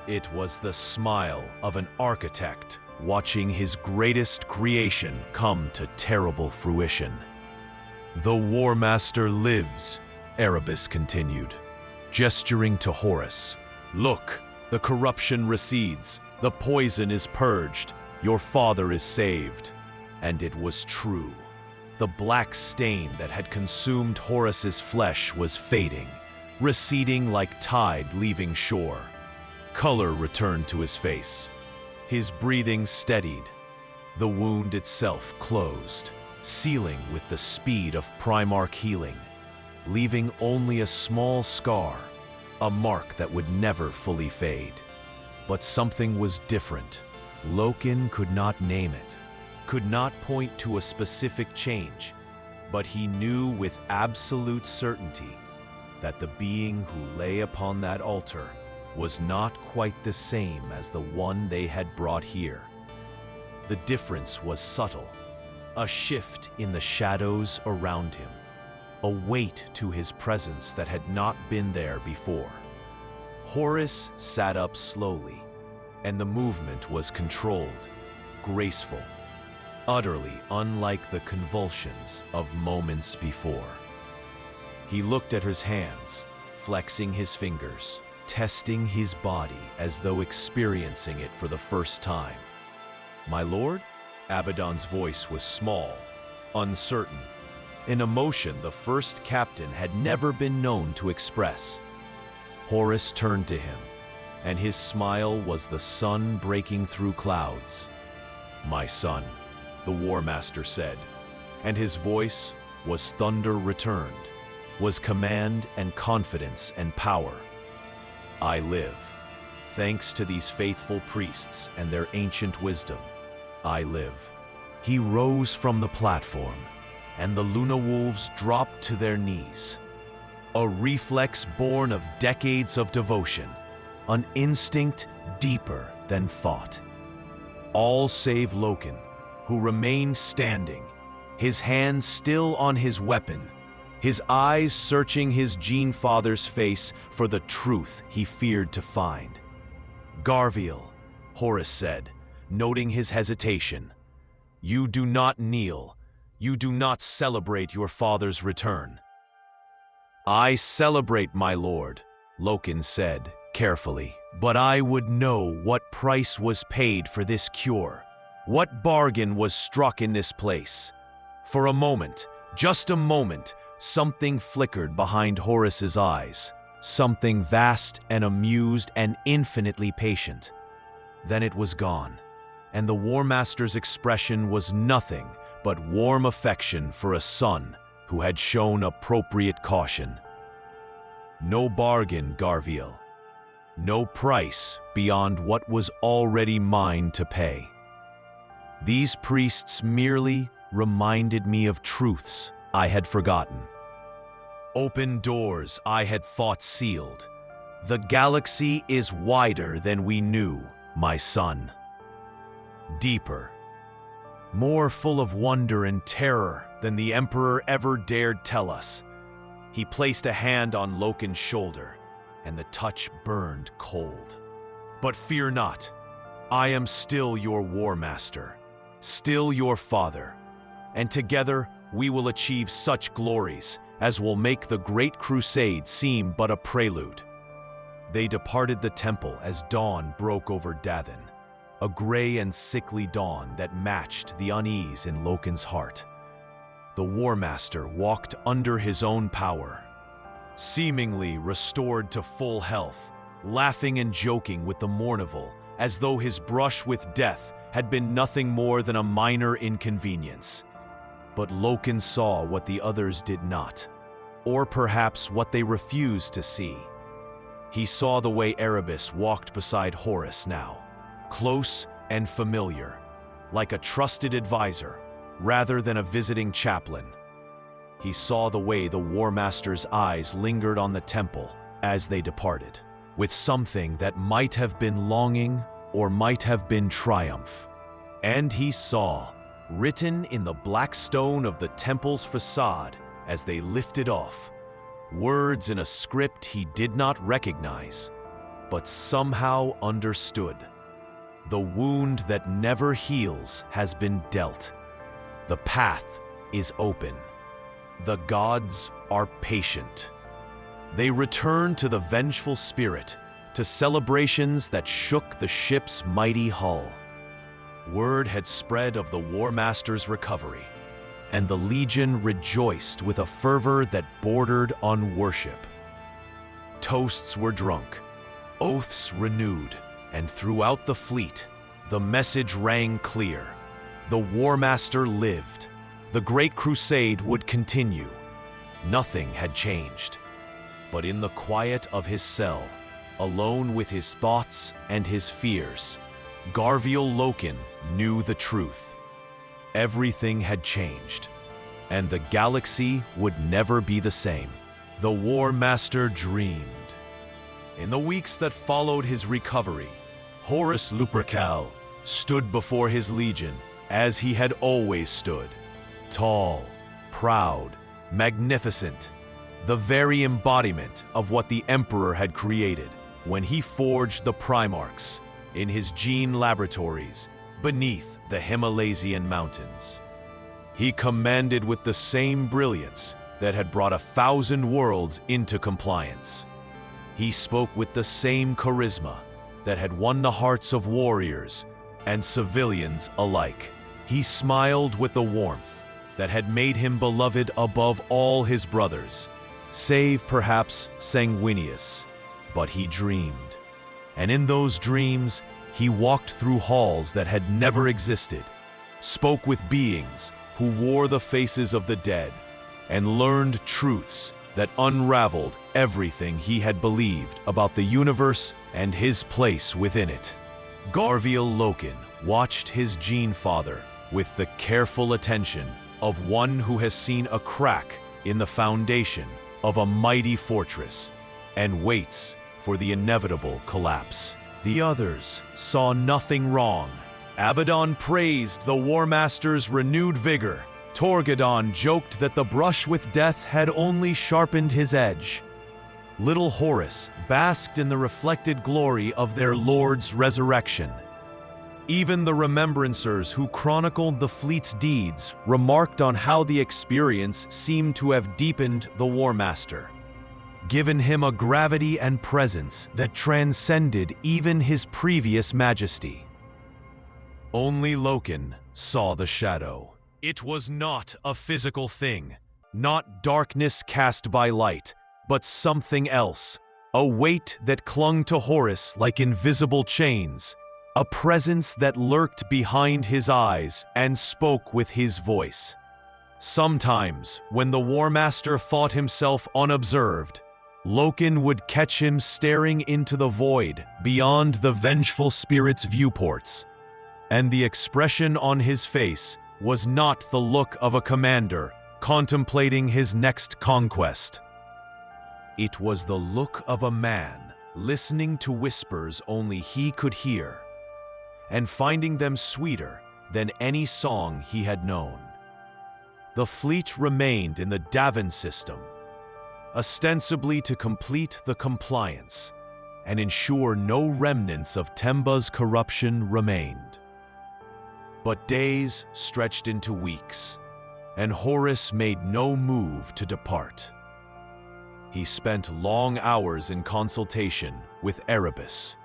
It was the smile of an architect watching his greatest creation come to terrible fruition. "The Warmaster lives," Erebus continued, gesturing to Horus. "Look, the corruption recedes, the poison is purged, your father is saved." And it was true. The black stain that had consumed Horus's flesh was fading, receding like tide leaving shore. Color returned to his face. His breathing steadied. The wound itself closed, sealing with the speed of Primarch healing, leaving only a small scar, a mark that would never fully fade. But something was different. Loken could not name it, could not point to a specific change, but he knew with absolute certainty that the being who lay upon that altar was not quite the same as the one they had brought here. The difference was subtle, a shift in the shadows around him, a weight to his presence that had not been there before. Horus sat up slowly, and the movement was controlled, graceful, utterly unlike the convulsions of moments before. He looked at his hands, flexing his fingers, testing his body as though experiencing it for the first time. "My lord?" Abaddon's voice was small, uncertain, an emotion the first captain had never been known to express. Horus turned to him, and his smile was the sun breaking through clouds. "My son," the Warmaster said, and his voice was thunder returned, was command and confidence and power. "I live. Thanks to these faithful priests and their ancient wisdom, I live." He rose from the platform, and the Luna Wolves dropped to their knees. A reflex born of decades of devotion, an instinct deeper than thought. All save Loken, who remained standing, his hand still on his weapon, his eyes searching his Gene Father's face for the truth he feared to find. "Garviel," Horus said, noting his hesitation, "you do not kneel. You do not celebrate your father's return." "I celebrate, my lord," Loken said, carefully, "but I would know what price was paid for this cure, what bargain was struck in this place." For a moment, just a moment, something flickered behind Horus's eyes, something vast and amused and infinitely patient. Then it was gone, and the Warmaster's expression was nothing but warm affection for a son who had shown appropriate caution. "No bargain, Garviel. No price beyond what was already mine to pay. These priests merely reminded me of truths I had forgotten. Open doors I had thought sealed. The galaxy is wider than we knew, my son. Deeper. More full of wonder and terror than the Emperor ever dared tell us." He placed a hand on Loken's shoulder, and the touch burned cold. "But fear not. I am still your Warmaster, still your father, and together we will achieve such glories as will make the Great Crusade seem but a prelude." They departed the temple as dawn broke over Davin, a gray and sickly dawn that matched the unease in Loken's heart. The Warmaster walked under his own power, seemingly restored to full health, laughing and joking with the Mournival as though his brush with death had been nothing more than a minor inconvenience. But Loken saw what the others did not, or perhaps what they refused to see. He saw the way Erebus walked beside Horus now, close and familiar, like a trusted advisor, rather than a visiting chaplain. He saw the way the Warmaster's eyes lingered on the temple as they departed, with something that might have been longing or might have been triumph. And he saw, written in the black stone of the temple's facade as they lifted off, words in a script he did not recognize, but somehow understood. The wound that never heals has been dealt. The path is open. The gods are patient. They return to the vengeful spirit, to celebrations that shook the ship's mighty hull. Word had spread of the Warmaster's recovery, and the Legion rejoiced with a fervor that bordered on worship. Toasts were drunk, oaths renewed, and throughout the fleet, the message rang clear. The Warmaster lived. The Great Crusade would continue. Nothing had changed. But in the quiet of his cell, alone with his thoughts and his fears, Garviel Loken knew the truth. Everything had changed, and the galaxy would never be the same. The Warmaster dreamed. In the weeks that followed his recovery, Horus Lupercal stood before his legion as he had always stood. Tall, proud, magnificent, the very embodiment of what the Emperor had created when he forged the Primarchs in his gene laboratories beneath the Himalaysian mountains. He commanded with the same brilliance that had brought 1,000 worlds into compliance. He spoke with the same charisma that had won the hearts of warriors and civilians alike. He smiled with the warmth that had made him beloved above all his brothers, save perhaps Sanguinius. But he dreamed, and in those dreams, he walked through halls that had never existed, spoke with beings who wore the faces of the dead, and learned truths that unraveled everything he had believed about the universe and his place within it. Garviel Loken watched his gene father with the careful attention of one who has seen a crack in the foundation of a mighty fortress and waits for the inevitable collapse. The others saw nothing wrong. Abaddon praised the Warmaster's renewed vigor. Torgadon joked that the brush with death had only sharpened his edge. Little Horus basked in the reflected glory of their Lord's resurrection. Even the remembrancers who chronicled the fleet's deeds remarked on how the experience seemed to have deepened the Warmaster, given him a gravity and presence that transcended even his previous majesty. Only Loken saw the shadow. It was not a physical thing, not darkness cast by light, but something else, a weight that clung to Horus like invisible chains, a presence that lurked behind his eyes and spoke with his voice. Sometimes, when the Warmaster thought himself unobserved, Loken would catch him staring into the void beyond the vengeful spirit's viewports, and the expression on his face was not the look of a commander contemplating his next conquest. It was the look of a man listening to whispers only he could hear, and finding them sweeter than any song he had known. The fleet remained in the Davin system, ostensibly to complete the compliance and ensure no remnants of Temba's corruption remained. But days stretched into weeks, and Horus made no move to depart. He spent long hours in consultation with Erebus,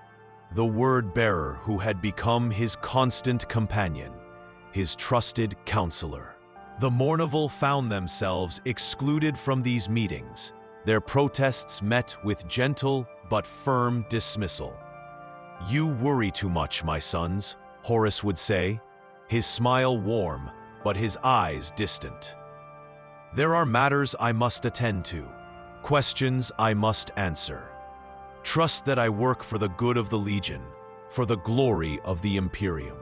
the word-bearer who had become his constant companion, his trusted counselor. The Mournival found themselves excluded from these meetings, their protests met with gentle but firm dismissal. "You worry too much, my sons," Horus would say, his smile warm, but his eyes distant. "There are matters I must attend to, questions I must answer. Trust that I work for the good of the Legion, for the glory of the Imperium.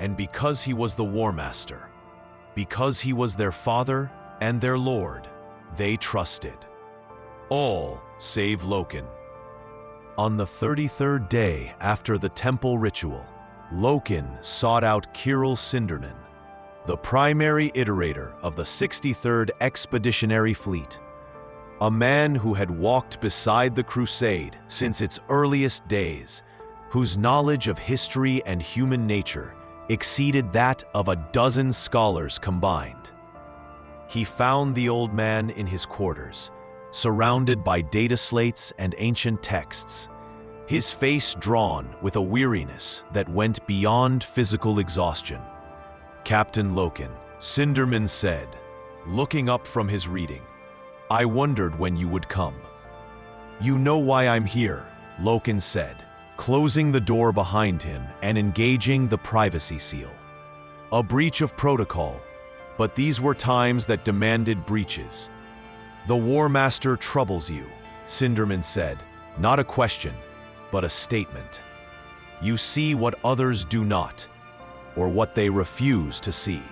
And because he was the Warmaster, because he was their father and their lord, they trusted. All save Loken. On the 33rd day after the temple ritual, Loken sought out Kirill Sinderman, the primary iterator of the 63rd Expeditionary Fleet, a man who had walked beside the crusade since its earliest days, whose knowledge of history and human nature exceeded that of a dozen scholars combined. He found the old man in his quarters, surrounded by data slates and ancient texts, his face drawn with a weariness that went beyond physical exhaustion. "Captain Loken," Sinderman said, looking up from his reading, "I wondered when you would come." "You know why I'm here," Loken said, closing the door behind him and engaging the privacy seal. "A breach of protocol, but these were times that demanded breaches." "The Warmaster troubles you," Sinderman said, not a question, but a statement. "You see what others do not, or what they refuse to see."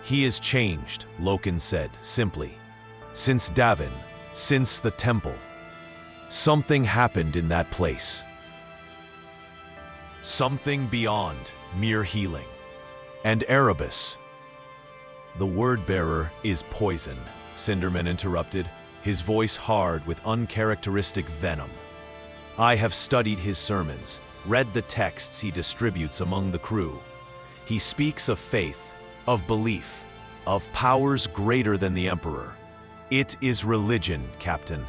"He is changed," Loken said simply. "Since Davin, since the temple. Something happened in that place. Something beyond mere healing. And Erebus." "The word-bearer is poison," Sinderman interrupted, his voice hard with uncharacteristic venom. "I have studied his sermons, read the texts he distributes among the crew. He speaks of faith, of belief, of powers greater than the Emperor. It is religion, Captain,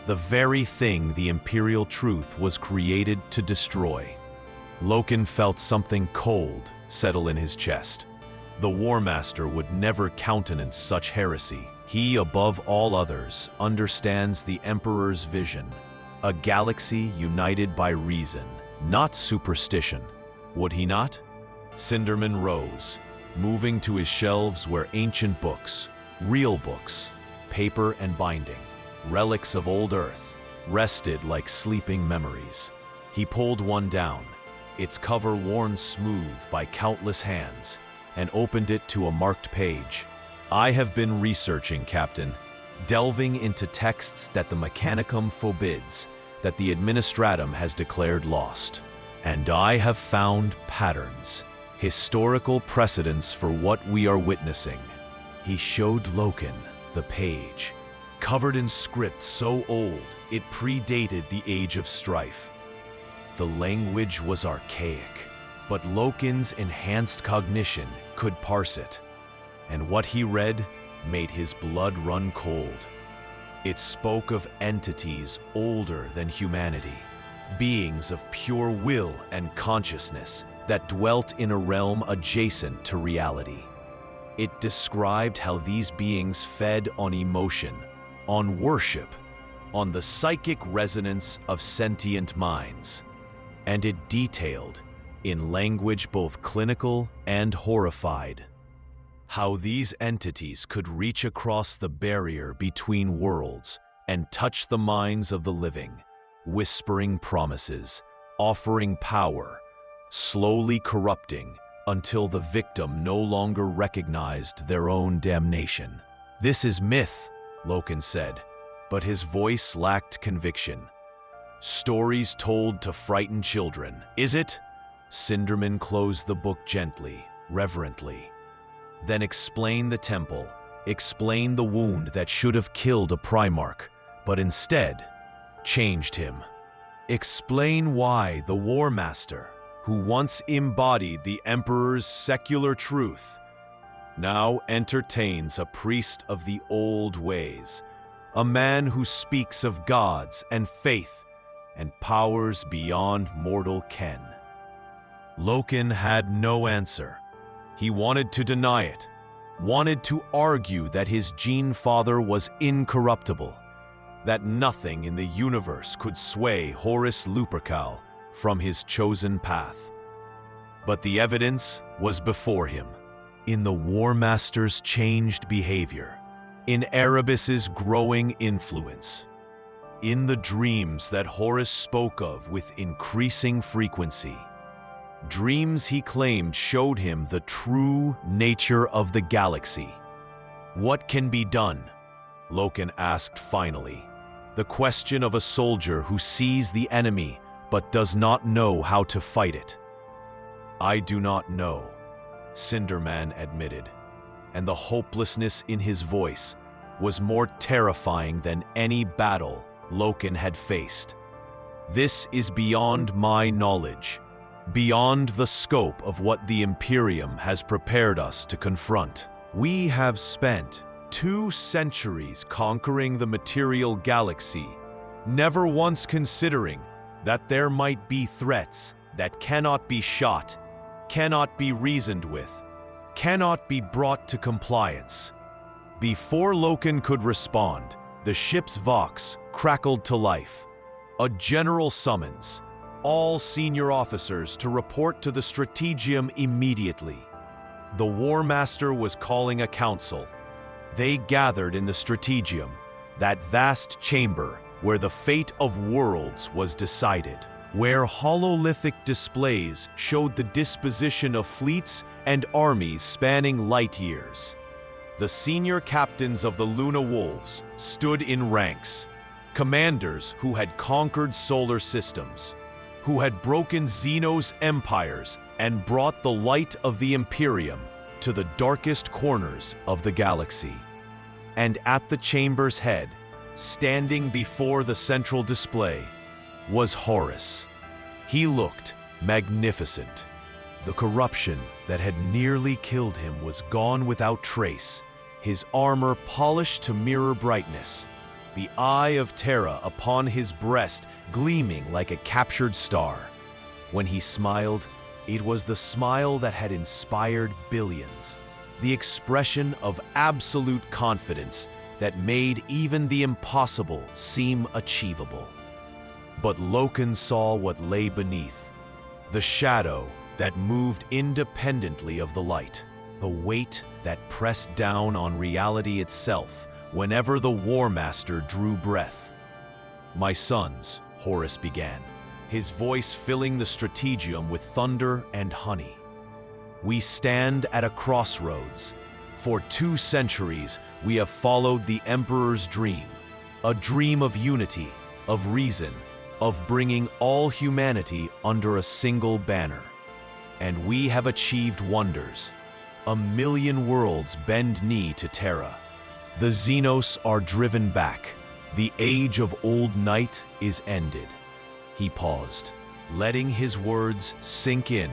the very thing the Imperial truth was created to destroy." Loken felt something cold settle in his chest. The Warmaster would never countenance such heresy. He, above all others, understands the Emperor's vision, a galaxy united by reason, not superstition. Would he not? Sinderman rose, moving to his shelves where ancient books, real books, paper and binding, relics of old Earth, rested like sleeping memories. He pulled one down, its cover worn smooth by countless hands, and opened it to a marked page. "I have been researching, Captain, delving into texts that the Mechanicum forbids, that the Administratum has declared lost. And I have found patterns, historical precedents for what we are witnessing." He showed Loken the page, covered in script so old it predated the Age of Strife. The language was archaic, but Loken's enhanced cognition could parse it, and what he read made his blood run cold. It spoke of entities older than humanity, beings of pure will and consciousness that dwelt in a realm adjacent to reality. It described how these beings fed on emotion, on worship, on the psychic resonance of sentient minds. And it detailed, in language both clinical and horrified, how these entities could reach across the barrier between worlds and touch the minds of the living, whispering promises, offering power, slowly corrupting until the victim no longer recognized their own damnation. "This is myth," Loken said, but his voice lacked conviction. "Stories told to frighten children, is it?" Sinderman closed the book gently, reverently. "Then explain the temple, explain the wound that should have killed a Primarch, but instead changed him. Explain why the Warmaster, who once embodied the Emperor's secular truth, now entertains a priest of the old ways, a man who speaks of gods and faith and powers beyond mortal ken." Loken had no answer. He wanted to deny it, wanted to argue that his gene father was incorruptible, that nothing in the universe could sway Horus Lupercal from his chosen path. But the evidence was before him, in the Warmaster's changed behavior, in Erebus's growing influence. in the dreams that Horus spoke of with increasing frequency. Dreams he claimed showed him the true nature of the galaxy. What can be done? Loken asked finally, the question of a soldier who sees the enemy but does not know how to fight it. I do not know, Cinderman admitted, and the hopelessness in his voice was more terrifying than any battle Loken had faced. This is beyond my knowledge, beyond the scope of what the Imperium has prepared us to confront. We have spent 2 centuries conquering the material galaxy, never once considering that there might be threats that cannot be shot, cannot be reasoned with, cannot be brought to compliance. Before Loken could respond, the ship's vox crackled to life. A general summons all senior officers to report to the Strategium immediately. The Warmaster was calling a council. They gathered in the Strategium, that vast chamber where the fate of worlds was decided, where hololithic displays showed the disposition of fleets and armies spanning light years. The senior captains of the Luna Wolves stood in ranks, commanders who had conquered solar systems, who had broken Xeno's empires and brought the light of the Imperium to the darkest corners of the galaxy. And at the chamber's head, standing before the central display, was Horus. He looked magnificent. The corruption that had nearly killed him was gone without trace, his armor polished to mirror brightness, the eye of Terra upon his breast gleaming like a captured star. When he smiled, it was the smile that had inspired billions, the expression of absolute confidence that made even the impossible seem achievable. But Loken saw what lay beneath, the shadow that moved independently of the light, the weight that pressed down on reality itself whenever the Warmaster drew breath. My sons, Horus began, his voice filling the Strategium with thunder and honey. We stand at a crossroads. For 2 centuries, we have followed the Emperor's dream, a dream of unity, of reason, of bringing all humanity under a single banner. And we have achieved wonders. 1,000,000 worlds bend knee to Terra. The Xenos are driven back. The age of old night is ended. He paused, letting his words sink in,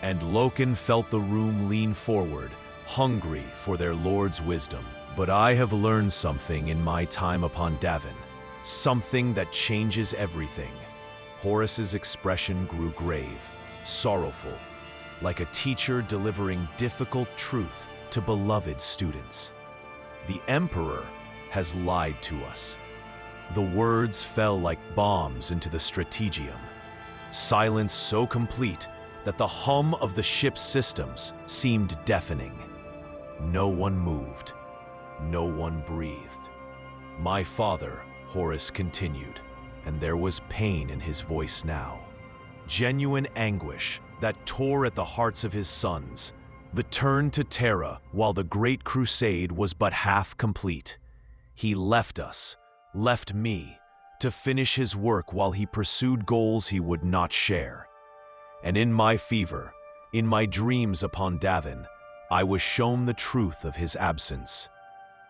and Loken felt the room lean forward, hungry for their lord's wisdom. But I have learned something in my time upon Davin, something that changes everything. Horus's expression grew grave, sorrowful, like a teacher delivering difficult truth to beloved students. The Emperor has lied to us. The words fell like bombs into the Strategium. Silence so complete that the hum of the ship's systems seemed deafening. No one moved. No one breathed. My father, Horus continued, and there was pain in his voice now. Genuine anguish that tore at the hearts of his sons. The turn to Terra while the Great Crusade was but half complete. He left us, left me, to finish his work while he pursued goals he would not share. And in my fever, in my dreams upon Davin, I was shown the truth of his absence.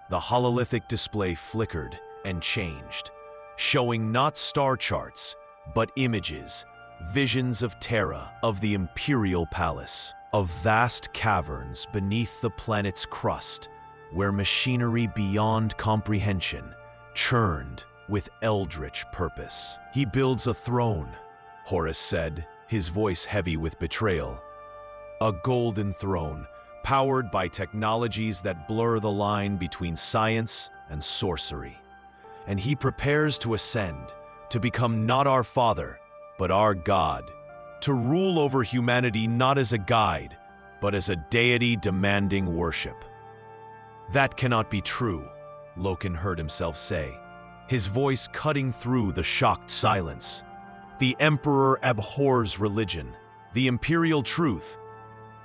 The hololithic display flickered and changed, showing not star charts, but images, visions of Terra, of the Imperial Palace, of vast caverns beneath the planet's crust, where machinery beyond comprehension churned with eldritch purpose. He builds a throne, Horus said, his voice heavy with betrayal. A golden throne, powered by technologies that blur the line between science and sorcery. And he prepares to ascend, to become not our father, but our God, to rule over humanity not as a guide, but as a deity demanding worship. That cannot be true, Loken heard himself say. his voice cutting through the shocked silence. The Emperor abhors religion. The imperial truth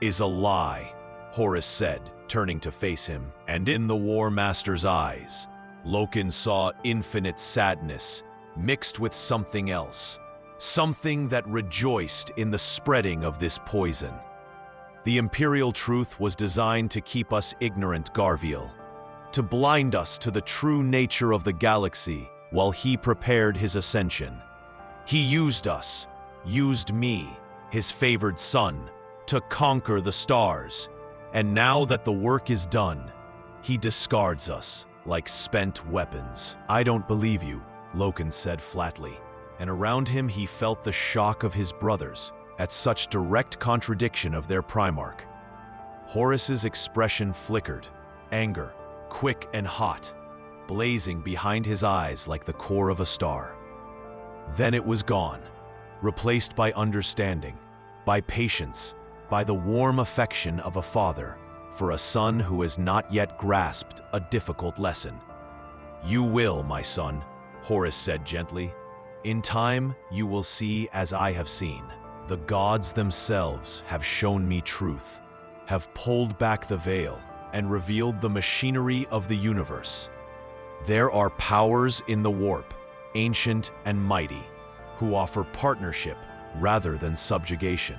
is a lie, Horus said, turning to face him. And in the Warmaster's eyes, Loken saw infinite sadness mixed with something else, something that rejoiced in the spreading of this poison. The imperial truth was designed to keep us ignorant, Garviel, to blind us to the true nature of the galaxy while he prepared his ascension. He used us, used me, his favored son, to conquer the stars. And now that the work is done, he discards us like spent weapons. I don't believe you, Loken said flatly, and around him he felt the shock of his brothers at such direct contradiction of their Primarch. Horus's expression flickered, anger, quick and hot, blazing behind his eyes like the core of a star. Then it was gone, replaced by understanding, by patience, by the warm affection of a father for a son who has not yet grasped a difficult lesson. You will, my son, Horus said gently. In time, you will see as I have seen. The gods themselves have shown me truth, have pulled back the veil and revealed the machinery of the universe. There are powers in the warp, ancient and mighty, who offer partnership rather than subjugation,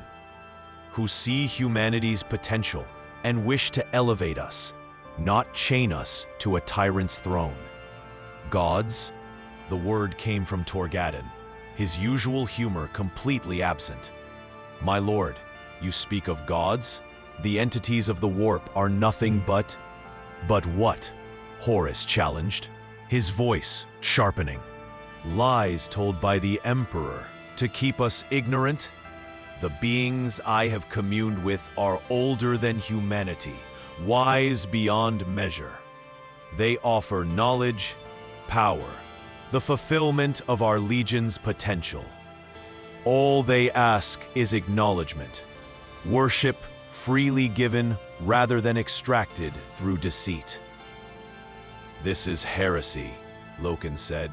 who see humanity's potential and wish to elevate us, not chain us to a tyrant's throne. Gods? The word came from Torgadon, his usual humor completely absent. My lord, you speak of gods? The entities of the warp are nothing but... But what? Horus challenged, his voice sharpening. Lies told by the Emperor to keep us ignorant? The beings I have communed with are older than humanity, wise beyond measure. They offer knowledge, power, the fulfillment of our legion's potential. All they ask is acknowledgement, worship freely given rather than extracted through deceit. This is heresy, Loken said,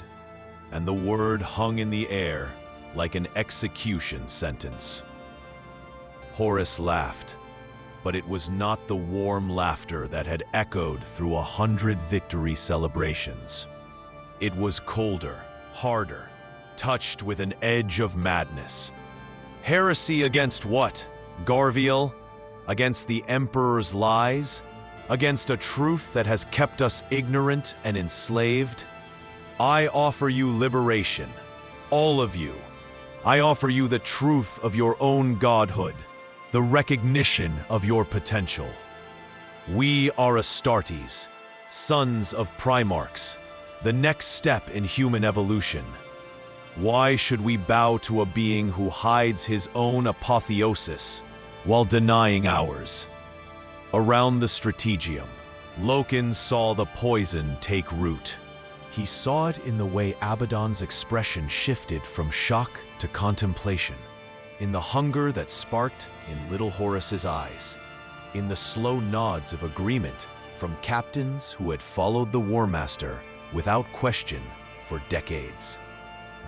and the word hung in the air like an execution sentence. Horus laughed, but it was not the warm laughter that had echoed through 100 victory celebrations. It was colder, harder, touched with an edge of madness. Heresy against what, Garviel? Against the Emperor's lies? Against a truth that has kept us ignorant and enslaved? I offer you liberation, all of you. I offer you the truth of your own godhood, the recognition of your potential. We are Astartes, sons of Primarchs, the next step in human evolution. Why should we bow to a being who hides his own apotheosis while denying ours? Around the strategium, Loken saw the poison take root. He saw it in the way Abaddon's expression shifted from shock to contemplation, in the hunger that sparked in little Horus's eyes, in the slow nods of agreement from captains who had followed the Warmaster without question for decades.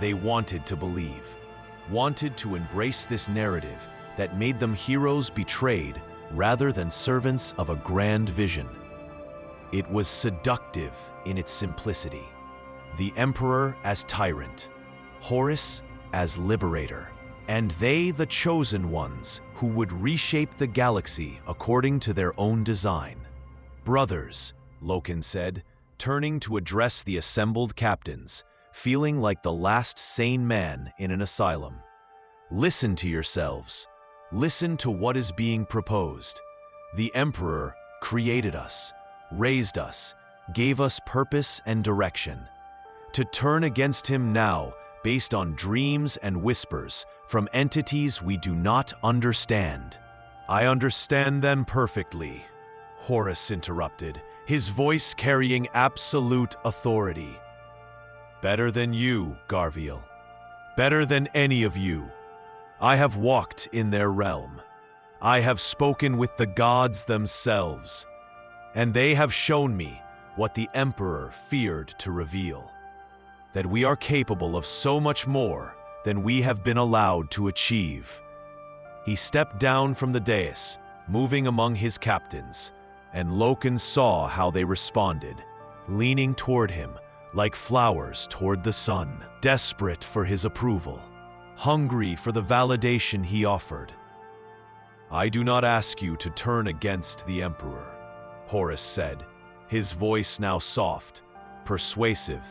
They wanted to believe, wanted to embrace this narrative that made them heroes betrayed rather than servants of a grand vision. It was seductive in its simplicity. The Emperor as tyrant, Horus as liberator, and they the chosen ones who would reshape the galaxy according to their own design. Brothers, Loken said, turning to address the assembled captains, feeling like the last sane man in an asylum. Listen to yourselves. Listen to what is being proposed. The Emperor created us, raised us, gave us purpose and direction. To turn against him now, based on dreams and whispers from entities we do not understand. I understand them perfectly, Horus interrupted, his voice carrying absolute authority. Better than you, Garviel. Better than any of you. I have walked in their realm. I have spoken with the gods themselves, and they have shown me what the Emperor feared to reveal. that we are capable of so much more than we have been allowed to achieve. He stepped down from the dais, moving among his captains, and Loken saw how they responded, leaning toward him like flowers toward the sun, desperate for his approval, hungry for the validation he offered. "I do not ask you to turn against the Emperor," Horus said, his voice now soft, persuasive,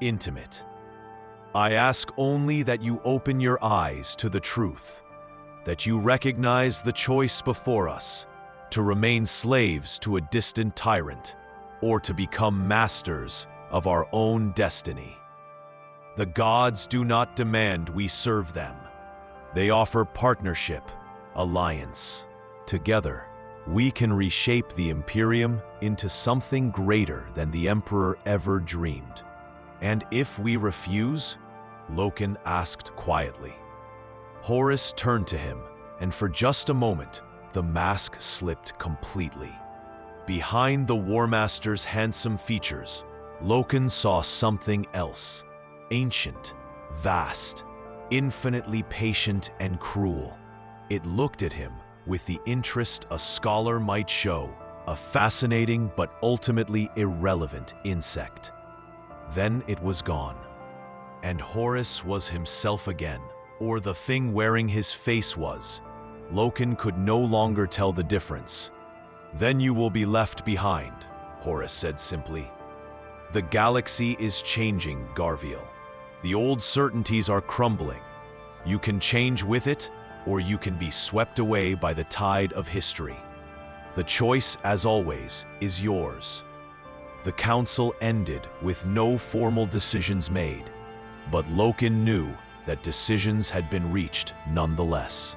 intimate. "I ask only that you open your eyes to the truth, that you recognize the choice before us, to remain slaves to a distant tyrant, or to become masters of our own destiny. The gods do not demand we serve them. They offer partnership, alliance. Together, we can reshape the Imperium into something greater than the Emperor ever dreamed. And if we refuse?" Loken asked quietly. Horus turned to him, and for just a moment, the mask slipped completely. Behind the Warmaster's handsome features, Loken saw something else, ancient, vast, infinitely patient and cruel. It looked at him with the interest a scholar might show a fascinating but ultimately irrelevant insect. Then it was gone, and Horus was himself again, or the thing wearing his face was. Loken could no longer tell the difference. "Then you will be left behind," Horus said simply. "The galaxy is changing, Garviel. The old certainties are crumbling. You can change with it, or you can be swept away by the tide of history. The choice, as always, is yours." The council ended with no formal decisions made, but Loken knew that decisions had been reached nonetheless.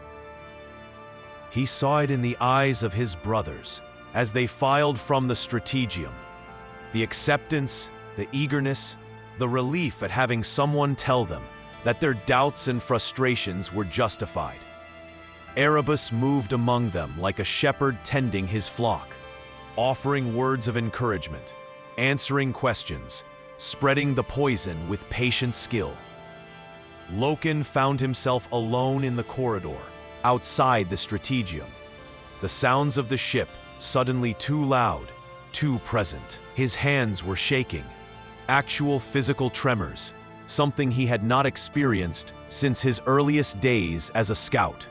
He saw it in the eyes of his brothers as they filed from the strategium. The acceptance, the eagerness, the relief at having someone tell them that their doubts and frustrations were justified. Erebus moved among them like a shepherd tending his flock, offering words of encouragement, answering questions, spreading the poison with patient skill. Loken found himself alone in the corridor, outside the strategium. The sounds of the ship, suddenly too loud, too present. His hands were shaking, actual physical tremors, something he had not experienced since his earliest days as a scout.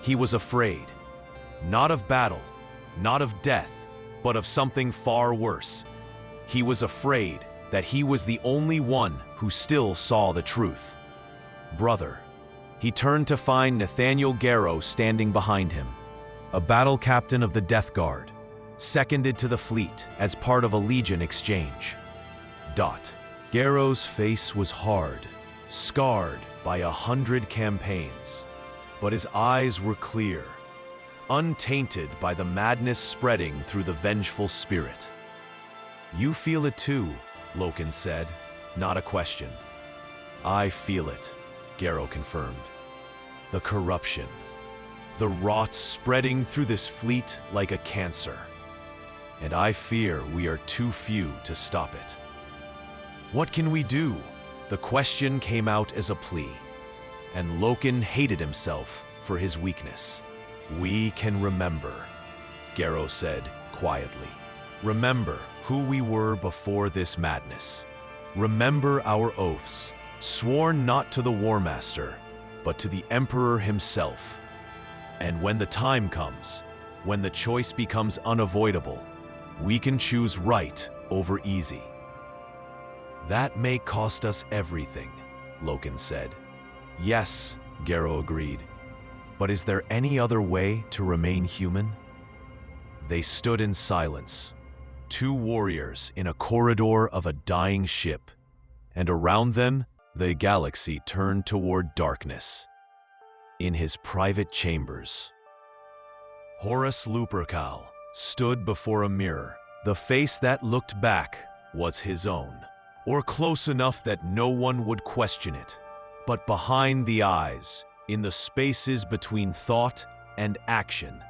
He was afraid, not of battle, not of death, but of something far worse. He was afraid that he was the only one who still saw the truth. "Brother." He turned to find Nathaniel Garrow standing behind him, a battle captain of the Death Guard, seconded to the fleet as part of a Legion exchange. Garrow's face was hard, scarred by 100 campaigns, but his eyes were clear, untainted by the madness spreading through the vengeful spirit. "You feel it too," Loken said, not a question. "I feel it," Garrow confirmed. "The corruption, the rot spreading through this fleet like a cancer. And I fear we are too few to stop it." "What can we do?" The question came out as a plea, and Loken hated himself for his weakness. "We can remember," Garrow said quietly. "Remember who we were before this madness. Remember our oaths, sworn not to the Warmaster, but to the Emperor himself. And when the time comes, when the choice becomes unavoidable, we can choose right over easy." "That may cost us everything," Loken said. "Yes," Garrow agreed. "But is there any other way to remain human?" They stood in silence, two warriors in a corridor of a dying ship, and around them, the galaxy turned toward darkness. In his private chambers, Horus Lupercal stood before a mirror. The face that looked back was his own, or close enough that no one would question it. But behind the eyes, in the spaces between thought and action,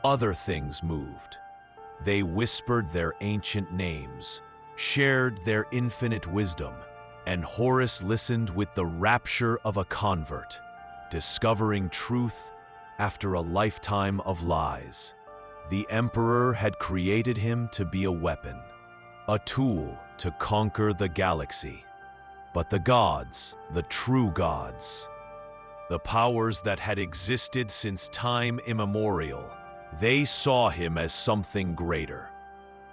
other things moved. They whispered their ancient names, shared their infinite wisdom, and Horus listened with the rapture of a convert, discovering truth after a lifetime of lies. The Emperor had created him to be a weapon, a tool to conquer the galaxy. But the gods, the true gods, the powers that had existed since time immemorial, they saw him as something greater,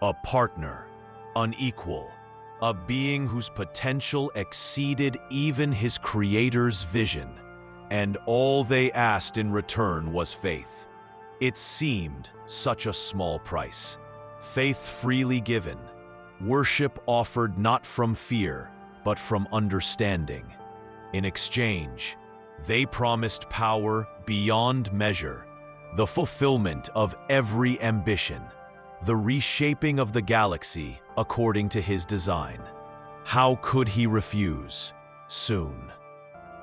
a partner, an equal, a being whose potential exceeded even his creator's vision, and all they asked in return was faith. It seemed such a small price, faith freely given, worship offered not from fear, but from understanding. In exchange, they promised power beyond measure, the fulfillment of every ambition, the reshaping of the galaxy according to his design. How could he refuse? Soon,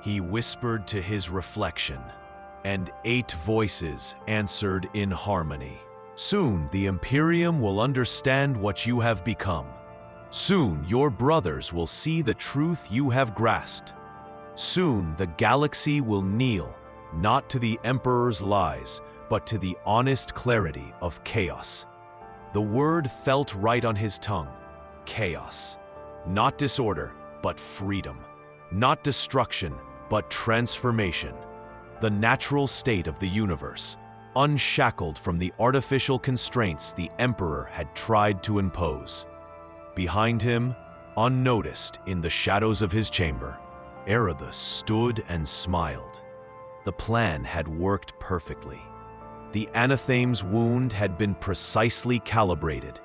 he whispered to his reflection, and 8 voices answered in harmony. Soon the Imperium will understand what you have become. Soon your brothers will see the truth you have grasped. Soon the galaxy will kneel, not to the Emperor's lies, but to the honest clarity of chaos. The word felt right on his tongue. Chaos. Not disorder, but freedom. Not destruction, but transformation. The natural state of the universe, unshackled from the artificial constraints the Emperor had tried to impose. Behind him, unnoticed in the shadows of his chamber, Erebus stood and smiled. The plan had worked perfectly. The Anathame's wound had been precisely calibrated,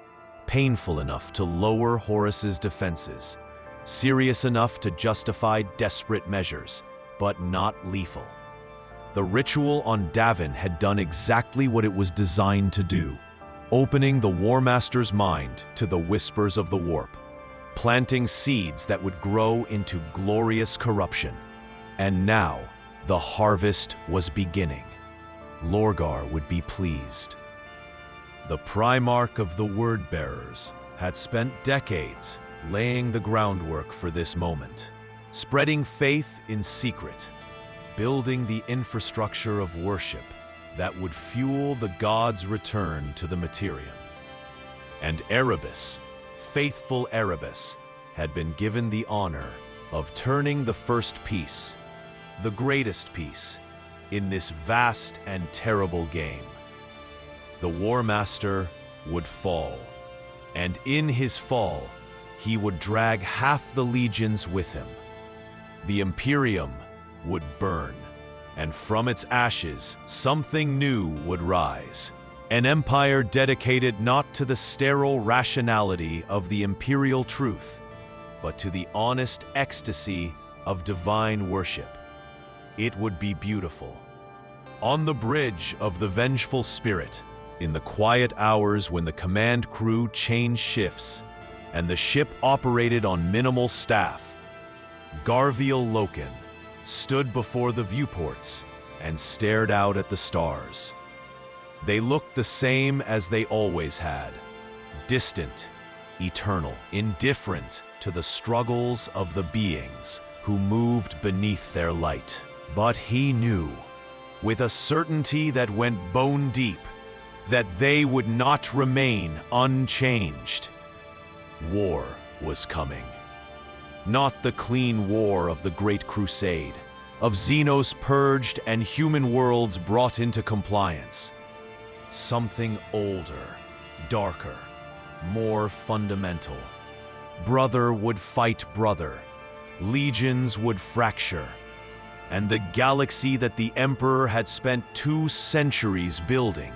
painful enough to lower Horus's defenses, serious enough to justify desperate measures, but not lethal. The ritual on Davin had done exactly what it was designed to do, opening the Warmaster's mind to the whispers of the warp, planting seeds that would grow into glorious corruption. And now, the harvest was beginning. Lorgar would be pleased. The Primarch of the Word-Bearers had spent decades laying the groundwork for this moment, spreading faith in secret, building the infrastructure of worship that would fuel the gods' return to the Imperium. And Erebus, faithful Erebus, had been given the honor of turning the first piece, the greatest piece, in this vast and terrible game. The Warmaster would fall, and in his fall, he would drag half the legions with him. The Imperium would burn, and from its ashes, something new would rise. An empire dedicated not to the sterile rationality of the imperial truth, but to the honest ecstasy of divine worship. It would be beautiful. On the bridge of the vengeful spirit, in the quiet hours when the command crew changed shifts and the ship operated on minimal staff, Garviel Loken stood before the viewports and stared out at the stars. They looked the same as they always had, distant, eternal, indifferent to the struggles of the beings who moved beneath their light. But he knew, with a certainty that went bone deep, that they would not remain unchanged. War was coming. Not the clean war of the Great Crusade, of Xenos purged and human worlds brought into compliance. Something older, darker, more fundamental. Brother would fight brother, legions would fracture, and the galaxy that the Emperor had spent 2 centuries building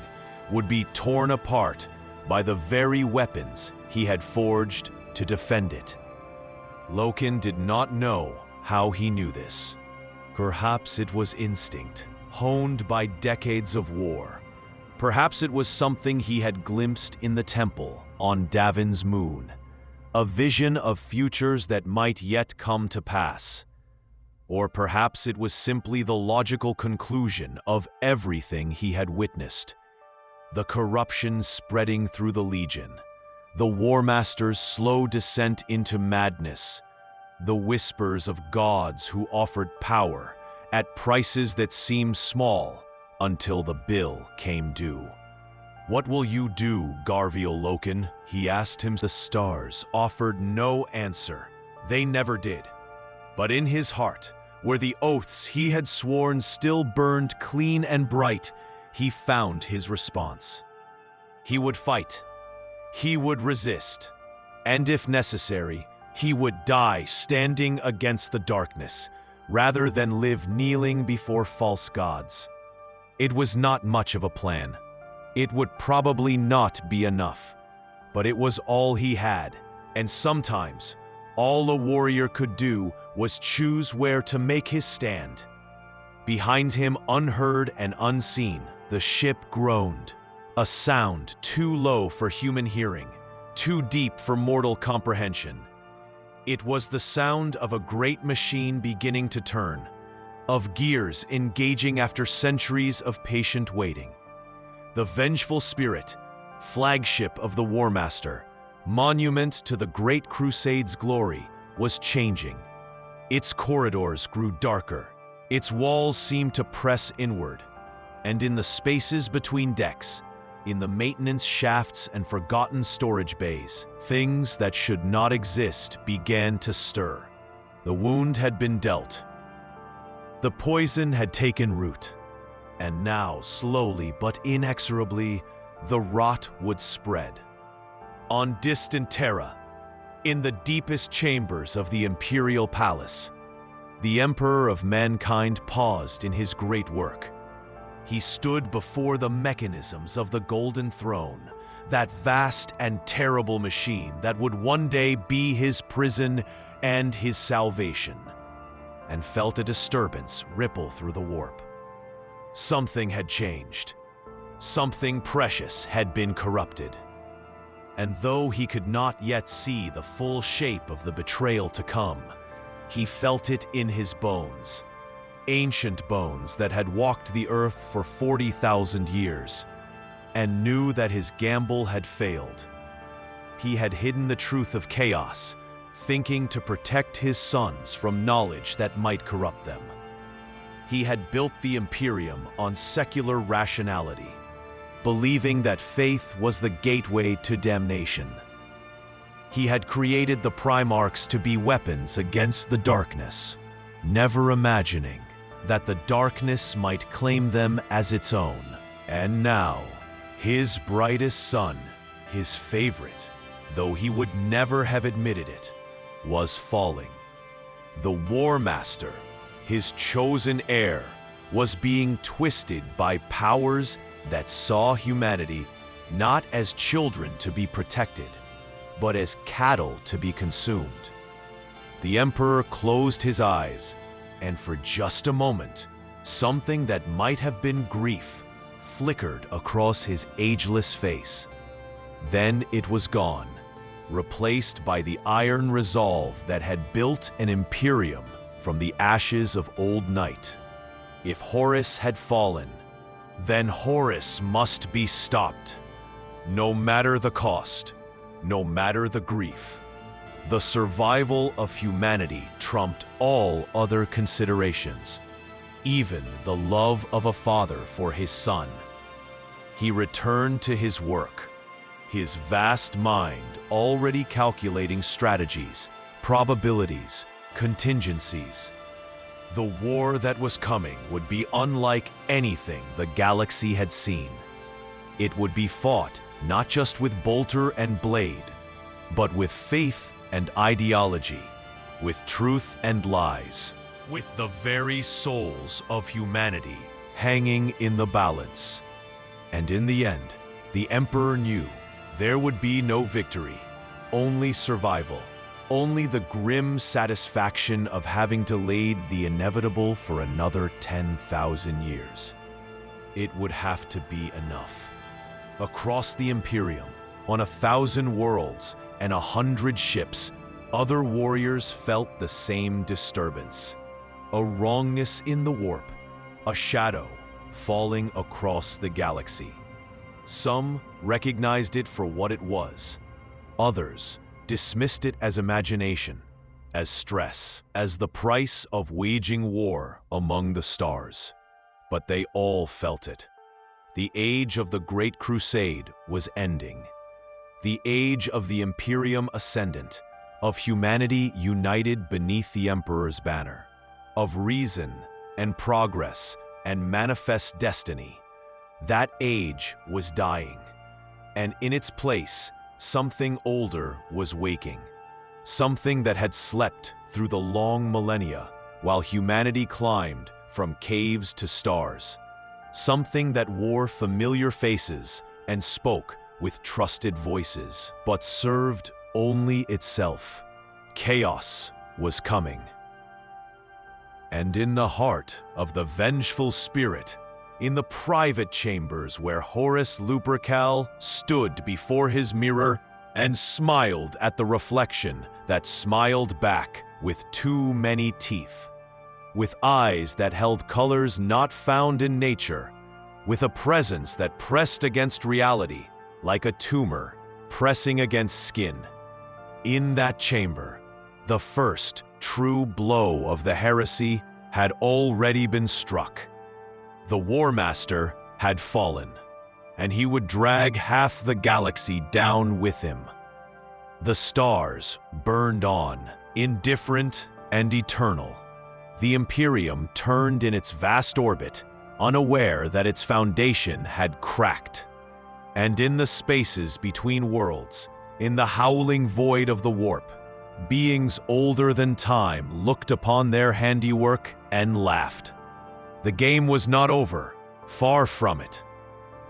would be torn apart by the very weapons he had forged to defend it. Loken did not know how he knew this. Perhaps it was instinct, honed by decades of war. Perhaps it was something he had glimpsed in the temple on Davin's moon, a vision of futures that might yet come to pass. Or perhaps it was simply the logical conclusion of everything he had witnessed. The corruption spreading through the Legion, the Warmaster's slow descent into madness, the whispers of gods who offered power at prices that seemed small until the bill came due. "What will you do, Garviel Loken?" he asked him. The stars offered no answer. They never did. But in his heart, where the oaths he had sworn still burned clean and bright, he found his response. He would fight. He would resist. And if necessary, he would die standing against the darkness, rather than live kneeling before false gods. It was not much of a plan. It would probably not be enough. But it was all he had, and sometimes, all a warrior could do was choose where to make his stand. Behind him, unheard and unseen, the ship groaned, a sound too low for human hearing, too deep for mortal comprehension. It was the sound of a great machine beginning to turn, of gears engaging after centuries of patient waiting. The vengeful spirit, flagship of the Warmaster, monument to the Great Crusade's glory, was changing. Its corridors grew darker, its walls seemed to press inward, and in the spaces between decks, in the maintenance shafts and forgotten storage bays, things that should not exist began to stir. The wound had been dealt. The poison had taken root, and now, slowly but inexorably, the rot would spread. On distant Terra, in the deepest chambers of the Imperial Palace, the Emperor of Mankind paused in his great work. He stood before the mechanisms of the Golden Throne, that vast and terrible machine that would one day be his prison and his salvation, and felt a disturbance ripple through the warp. Something had changed. Something precious had been corrupted. And though he could not yet see the full shape of the betrayal to come, he felt it in his bones. Ancient bones that had walked the earth for 40,000 years, and knew that his gamble had failed. He had hidden the truth of chaos, thinking to protect his sons from knowledge that might corrupt them. He had built the Imperium on secular rationality, believing that faith was the gateway to damnation. He had created the Primarchs to be weapons against the darkness, never imagining that the darkness might claim them as its own. And now, his brightest son, his favorite, though he would never have admitted it, was falling. The Warmaster, his chosen heir, was being twisted by powers that saw humanity not as children to be protected, but as cattle to be consumed. The Emperor closed his eyes, and for just a moment, something that might have been grief flickered across his ageless face. Then it was gone, replaced by the iron resolve that had built an Imperium from the ashes of old night. If Horus had fallen, then Horus must be stopped. No matter the cost, no matter the grief, the survival of humanity trumped all other considerations, even the love of a father for his son. He returned to his work, his vast mind already calculating strategies, probabilities, contingencies. The war that was coming would be unlike anything the galaxy had seen. It would be fought not just with bolter and blade, but with faith and ideology, with truth and lies, with the very souls of humanity hanging in the balance. And in the end, the Emperor knew there would be no victory, only survival, only the grim satisfaction of having delayed the inevitable for another 10,000 years. It would have to be enough. Across the Imperium, on 1,000 worlds and 100 ships, other warriors felt the same disturbance. A wrongness in the warp, a shadow falling across the galaxy. Some recognized it for what it was. Others dismissed it as imagination, as stress, as the price of waging war among the stars. But they all felt it. The age of the Great Crusade was ending. The age of the Imperium ascendant, of humanity united beneath the Emperor's banner, of reason and progress and manifest destiny. That age was dying, and in its place, something older was waking. Something that had slept through the long millennia while humanity climbed from caves to stars. Something that wore familiar faces and spoke with trusted voices, but served only itself. Chaos was coming. And in the heart of the vengeful spirit, in the private chambers where Horus Lupercal stood before his mirror and smiled at the reflection that smiled back with too many teeth, with eyes that held colors not found in nature, with a presence that pressed against reality like a tumor pressing against skin. In that chamber, the first true blow of the heresy had already been struck. The Warmaster had fallen, and he would drag half the galaxy down with him. The stars burned on, indifferent and eternal. The Imperium turned in its vast orbit, unaware that its foundation had cracked. And in the spaces between worlds, in the howling void of the warp, beings older than time looked upon their handiwork and laughed. The game was not over, far from it.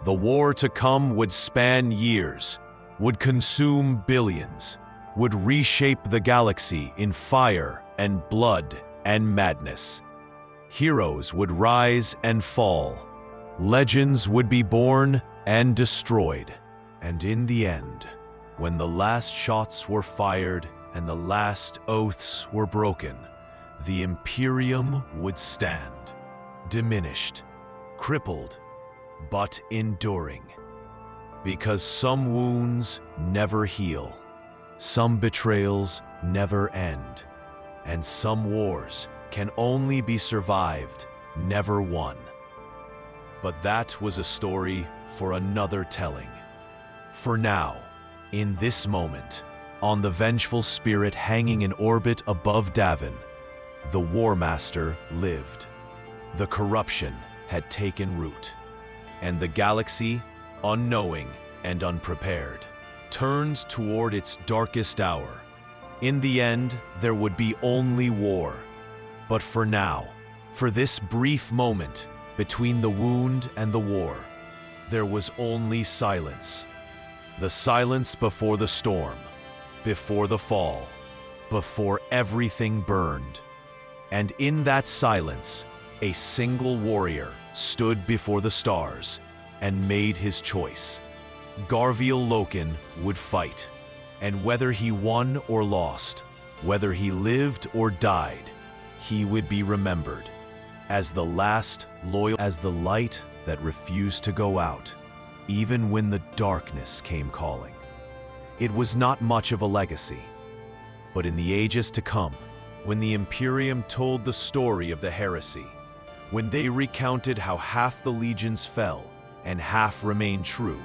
The war to come would span years, would consume billions, would reshape the galaxy in fire and blood and madness. Heroes would rise and fall. Legends would be born and destroyed. And in the end, when the last shots were fired and the last oaths were broken, the Imperium would stand, diminished, crippled, but enduring. Because some wounds never heal, some betrayals never end, and some wars can only be survived, never won. But that was a story for another telling. For now, in this moment, on the vengeful spirit hanging in orbit above Davin, the Warmaster lived. The corruption had taken root, and the galaxy, unknowing and unprepared, turned toward its darkest hour. In the end, there would be only war. But for now, for this brief moment between the wound and the war, there was only silence. The silence before the storm, before the fall, before everything burned. And in that silence, a single warrior stood before the stars and made his choice. Garviel Loken would fight, and whether he won or lost, whether he lived or died, he would be remembered as the last loyal, as the light that refused to go out, even when the darkness came calling. It was not much of a legacy, but in the ages to come, when the Imperium told the story of the heresy, when they recounted how half the legions fell and half remained true,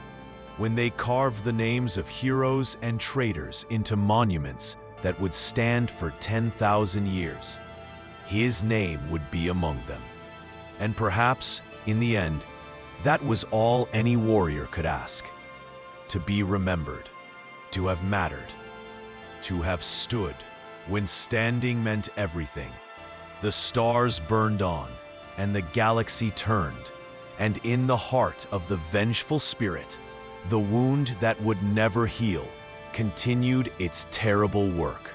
when they carved the names of heroes and traitors into monuments that would stand for 10,000 years, his name would be among them. And perhaps, in the end, that was all any warrior could ask: to be remembered, to have mattered, to have stood when standing meant everything. The stars burned on, and the galaxy turned, and in the heart of the vengeful spirit, the wound that would never heal continued its terrible work.